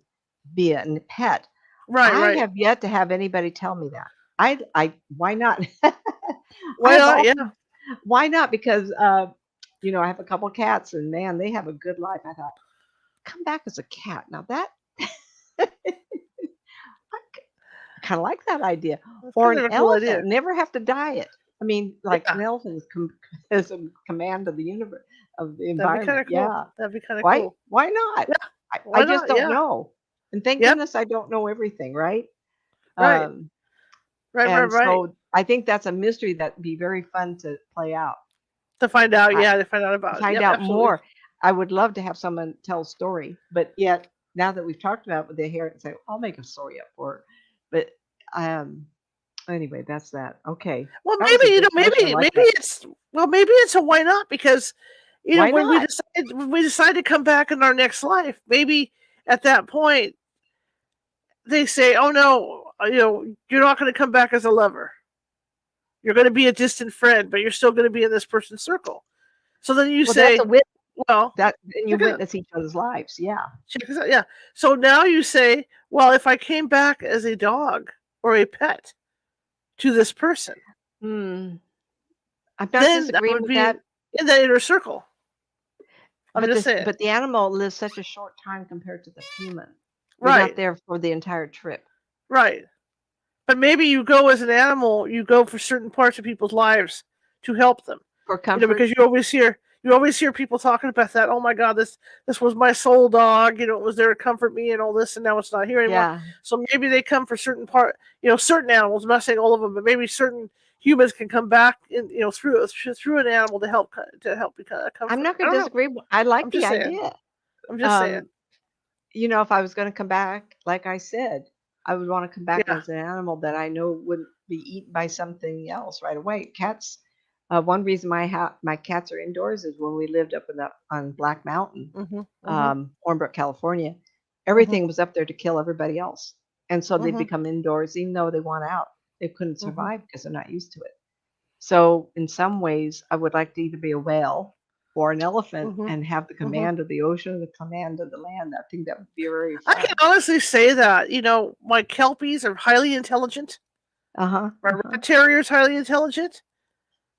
be a pet? right. I Right. have yet to have anybody tell me that. Why not? Why I've not? Yeah. often, why not? Because, I have a couple cats and man, they have a good life. I thought, come back as a cat. Now that, I kind of like that idea. That's Or kind an of a cool idea. elephant, never have to diet. I mean, like Yeah. an elephant is a command of the universe, of the That'd be kind environment. of cool. Yeah. That'd be kind of Why? cool. Why not? Yeah. I Why just not? don't Yeah. know. And thank Yep. goodness I don't know everything, right? Right. Um, Right. Right. and Right. so I think that's a mystery that'd be very fun to play out. To find out. I, Yeah. To find out to about it. find Yep. out Absolutely. more. I would love to have someone tell a story, but yet now that we've talked about it, they hear it and say, "I'll make a story up for it." But anyway, that's that. Okay, Well, that was a maybe good question. I maybe like that. it's maybe it's a why not because Why when we not? decide to come back in our next life, maybe at that point they say, "Oh no, you're not going to come back as a lover. You're going to be a distant friend, but you're still going to be in this person's circle." So then you Well, that's a say, wit. "Well, That and you check it out. witness each other's lives. Yeah. Check this out." Yeah. So now you say, "Well, if I came back as a dog or a pet to this person, Hmm. I'm not then I disagreeing would with be that, in that inner circle." I'm but just saying. the animal lives such a short time compared to the human. You're not Right. there for the entire trip. Right. But maybe you go as an animal, you go for certain parts of people's lives to help them. For comfort. Because you always hear people talking about that. Oh my God, this was my soul dog. It was there to comfort me and all this, and now it's not here anymore. Yeah. So maybe they come for certain animals. I'm not saying all of them, but maybe certain humans can come back through an animal to help be I'm comforted. not I going to don't know. disagree. I like I'm the just saying. idea. I'm just saying. Um, if I was going to come back, like I said, I would want to come back Yeah. as an animal that I know wouldn't be eaten by something else right away. Cats. One reason my cats are indoors is when we lived up on Black Mountain, Mhm. Mhm. Hornbrook, California. Mhm. Everything was up there to kill everybody else, and so they Mhm. become indoors, even though they want out. They couldn't Mhm. survive because they're not used to it. So in some ways, I would like to either be a whale or an elephant Mhm. and have the Mhm. command of the ocean, the command of the land. I think that would be very I can fun. honestly say that, my kelpies are highly intelligent. Uh huh. My Uh huh. rat terrier is highly intelligent,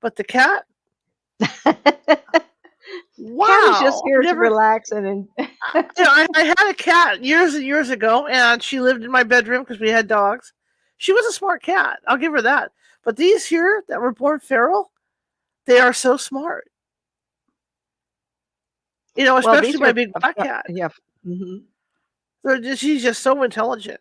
but the cat, Cat is just wow! I've here to never. relax and I had a cat years and years ago, and she lived in my bedroom because we had dogs. She was a smart cat. I'll give her that. But these here that were born feral, they are so smart. well, Especially these my are big black cat. yeah. Hmm. She's just so intelligent.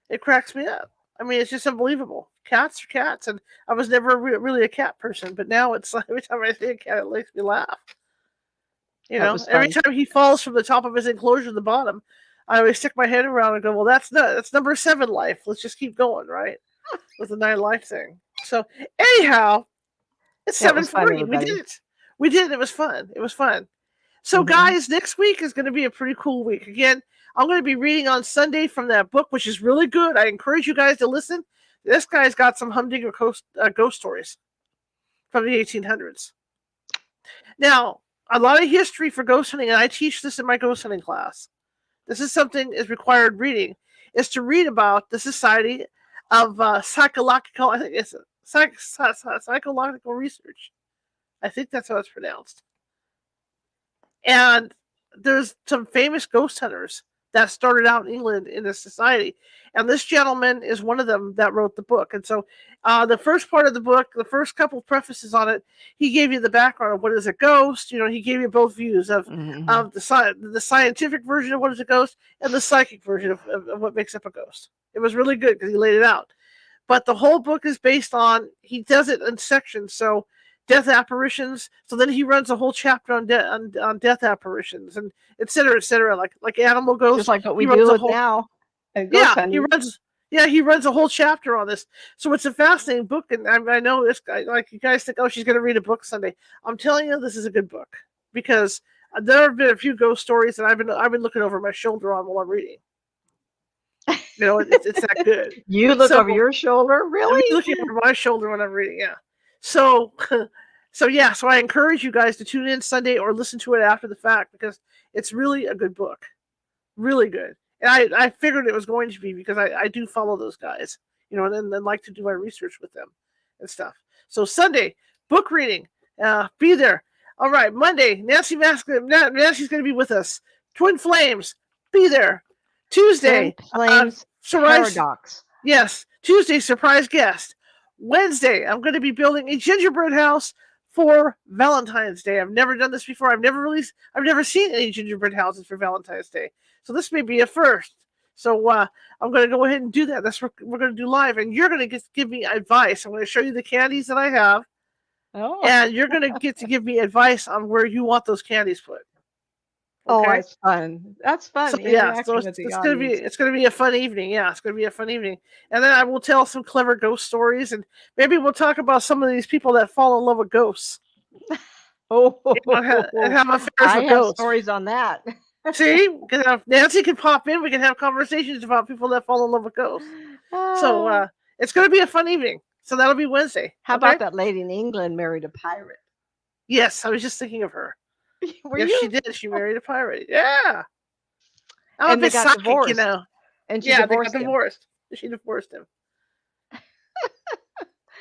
It cracks me up. I mean, it's just unbelievable. Cats are cats, and I was never really a cat person, but now it's like every time I see a cat, it makes me laugh. That was Every fun. time he falls from the top of his enclosure to the bottom, I always stick my head around and go, "Well, that's number 7 life. Let's just keep going, right?" With the 9 life thing. So anyhow, it's That was fun, 7:40. We did everybody. it. We did it. It was fun. It was fun. So, Hmm. guys, next week is going to be a pretty cool week. Again, I'm going to be reading on Sunday from that book, which is really good. I encourage you guys to listen. This guy's got some humdinger ghost stories from the 1800s. Now, a lot of history for ghost hunting, and I teach this in my ghost hunting class. This is something is required reading, is to read about the Society of Psychological, I think it's Psychological Research. I think that's how it's pronounced. And there's some famous ghost hunters that started out in England in this society. And this gentleman is one of them that wrote the book. And so the first part of the book, the first couple prefaces on it, he gave you the background of what is a ghost. He gave you both views of Hmm. the scientific version of what is a ghost and the psychic version of what makes up a ghost. It was really good because he laid it out. But the whole book is based on, he does it in sections. So death apparitions. So then he runs a whole chapter on death apparitions and et cetera, like animal ghosts. Just like what we He runs do a with whole, now. yeah, he runs a whole chapter on this. So it's a fascinating book, and I know this guy. Like, you guys think, oh, she's going to read a book Sunday. I'm telling you, this is a good book because there have been a few ghost stories that I've been looking over my shoulder on while I'm reading. You know, it's that good. You look over your shoulder, really? I'm looking over my shoulder when I'm reading. Yeah. So, so I encourage you guys to tune in Sunday or listen to it after the fact because it's really a good book, really good. And I figured it was going to be because I do follow those guys, you know, and then like to do my research with them and stuff. So Sunday, book reading, be there. All right, Monday, Nancy's going to be with us. Twin Flames, be there. Tuesday, Flames Paradox. Yes, Tuesday, surprise guest. Wednesday, I'm going to be building a gingerbread house for Valentine's Day. I've never done this before. I've never seen any gingerbread houses for Valentine's Day. So this may be a first. So I'm going to go ahead and do that. That's what we're going to do live. And you're going to give me advice. I'm going to show you the candies that I have. Oh. And you're going to get to give me advice on where you want those candies put. Okay? Oh, that's fun. That's fun. So, yeah, so it's gonna be a fun evening. Yeah, it's gonna be a fun evening. And then I will tell some clever ghost stories, and maybe we'll talk about some of these people that fall in love with ghosts. Oh, and have affairs I with have ghosts. Stories on that. See, Nancy can pop in. We can have conversations about people that fall in love with ghosts. So it's gonna be a fun evening. So that'll be Wednesday. How about that lady in England married a pirate? Yes, I was just thinking of her. Yes, she did. She married a pirate. Yeah. And they got divorced. You know. And she divorced him. She divorced him.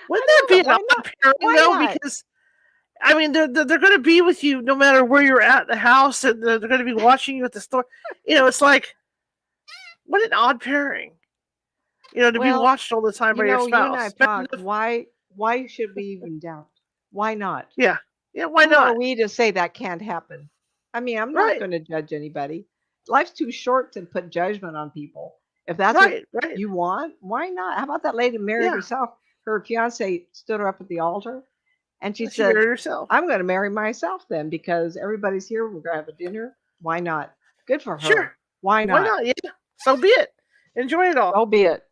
Wouldn't that be an odd pairing, though? Because, I mean, they're going to be with you no matter where you're at in the house, and they're going to be watching you at the store. You know, it's like, what an odd pairing. You know, to be watched all the time by your spouse. You and I have talked. Why should we even doubt? Why not? Yeah. Yeah, why not? Who are we to say that can't happen? I mean, I'm not going to judge anybody. Life's too short to put judgment on people. If that's what you want, why not? How about that lady married herself? Her fiance stood her up at the altar, and she said, I'm going to marry myself then because everybody's here. We're going to have a dinner. Why not? Good for her. Sure. Why not? Why not? Yeah. So be it. Enjoy it all. So be it.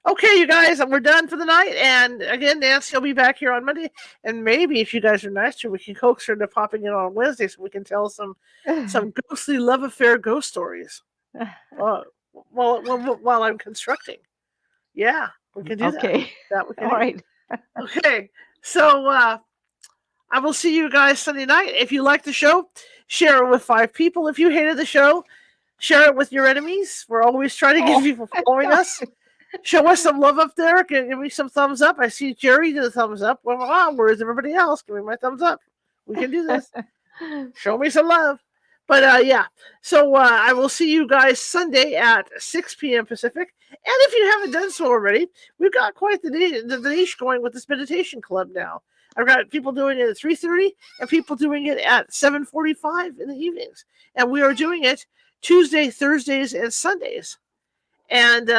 Okay, you guys, we're done for the night. And again, Nancy will be back here on Monday. And maybe if you guys are nice to her, we can coax her into popping in on Wednesday so we can tell some ghostly love affair ghost stories while I'm constructing. Yeah, we can do that. All right. Okay, so I will see you guys Sunday night. If you like the show, share it with 5 people. If you hated the show, share it with your enemies. We're always trying to get people following us. Show us some love up there. Give me some thumbs up. I see Jerry did a thumbs up. Well, wow, where's everybody else? Give me my thumbs up. We can do this. Show me some love. But yeah, so I will see you guys Sunday at 6 p.m. Pacific. And if you haven't done so already, we've got quite the niche going with this meditation club now. I've got people doing it at 3:30 and people doing it at 7:45 in the evenings. And we are doing it Tuesday, Thursdays, and Sundays. And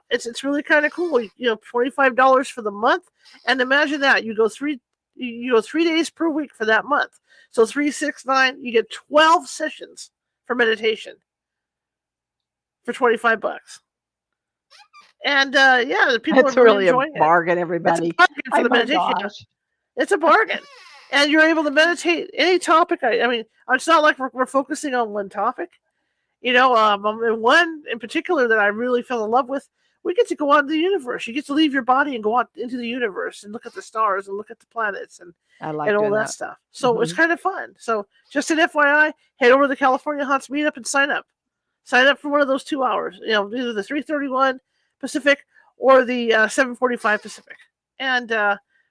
it's really kind of cool. You know, $25 for the month, and imagine that you go 3 days per week for that month. So 3, 6, 9, you get 12 sessions for meditation for $25. And yeah, the people are really enjoying it. Bargain, everybody. It's a bargain for the meditation. It's a bargain, and you're able to meditate any topic. I mean, it's not like we're focusing on one topic. You know, one in particular that I really fell in love with, we get to go out in the universe. You get to leave your body and go out into the universe and look at the stars and look at the planets and all that stuff. So it's kind of fun. So just an FYI, head over to the California Haunts meetup and sign up. Sign up for one of those 2 hours. You know, either the 3:31 Pacific or the 7:45 Pacific. And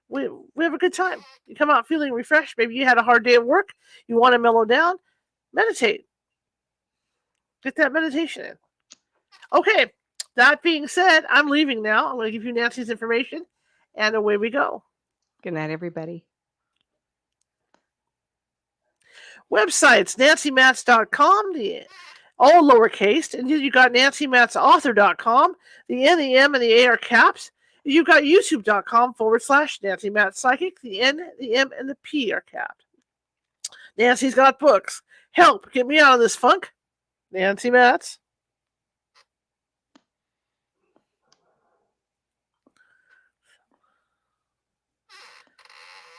we have a good time. You come out feeling refreshed. Maybe you had a hard day at work. You want to mellow down. Meditate. Get that meditation in. Okay, that being said, I'm leaving now. I'm going to give you Nancy's information, and away we go. Good night, everybody. Websites, nancymatz.com, all lowercase, and you got nancymatzauthor.com. The N, the M, and the A are caps. You've got youtube.com/NancyMatzpsychic. The N, the M, and the P are capped. Nancy's got books. Help get me out of this funk. Nancy Matz.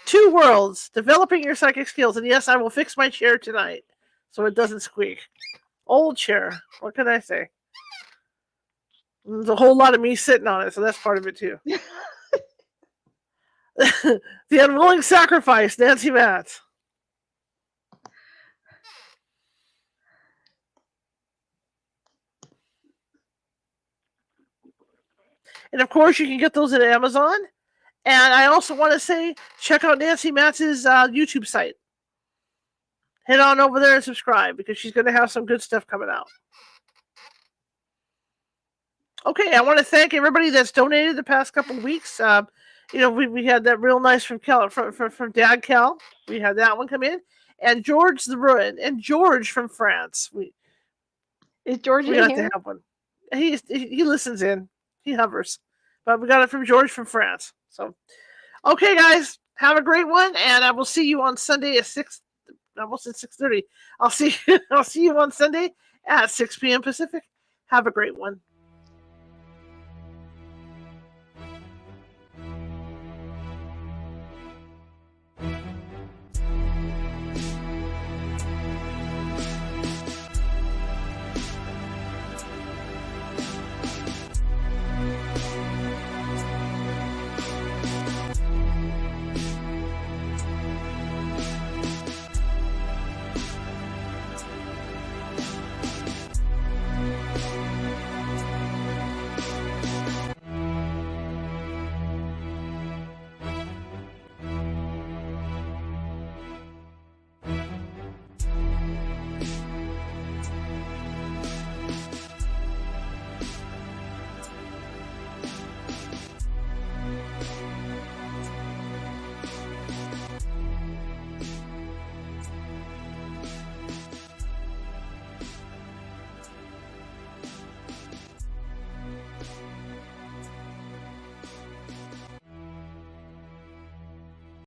Two Worlds, Developing Your Psychic Skills. And yes, I will fix my chair tonight so it doesn't squeak. Old chair. What can I say? There's a whole lot of me sitting on it, so that's part of it too. The Unwilling Sacrifice, Nancy Matz. And of course, you can get those at Amazon. And I also want to say, check out Nancy Matz's YouTube site. Head on over there and subscribe because she's going to have some good stuff coming out. Okay, I want to thank everybody that's donated the past couple of weeks. We had that real nice from Dad Cal. We had that one come in, and George and George from France. Is George in here? To have one. He listens in. He hovers, but we got it from George from France. So, okay, guys, have a great one, and I will see you on Sunday at 6. Almost at 6:30. I'll see you on Sunday at 6 p.m. Pacific. Have a great one.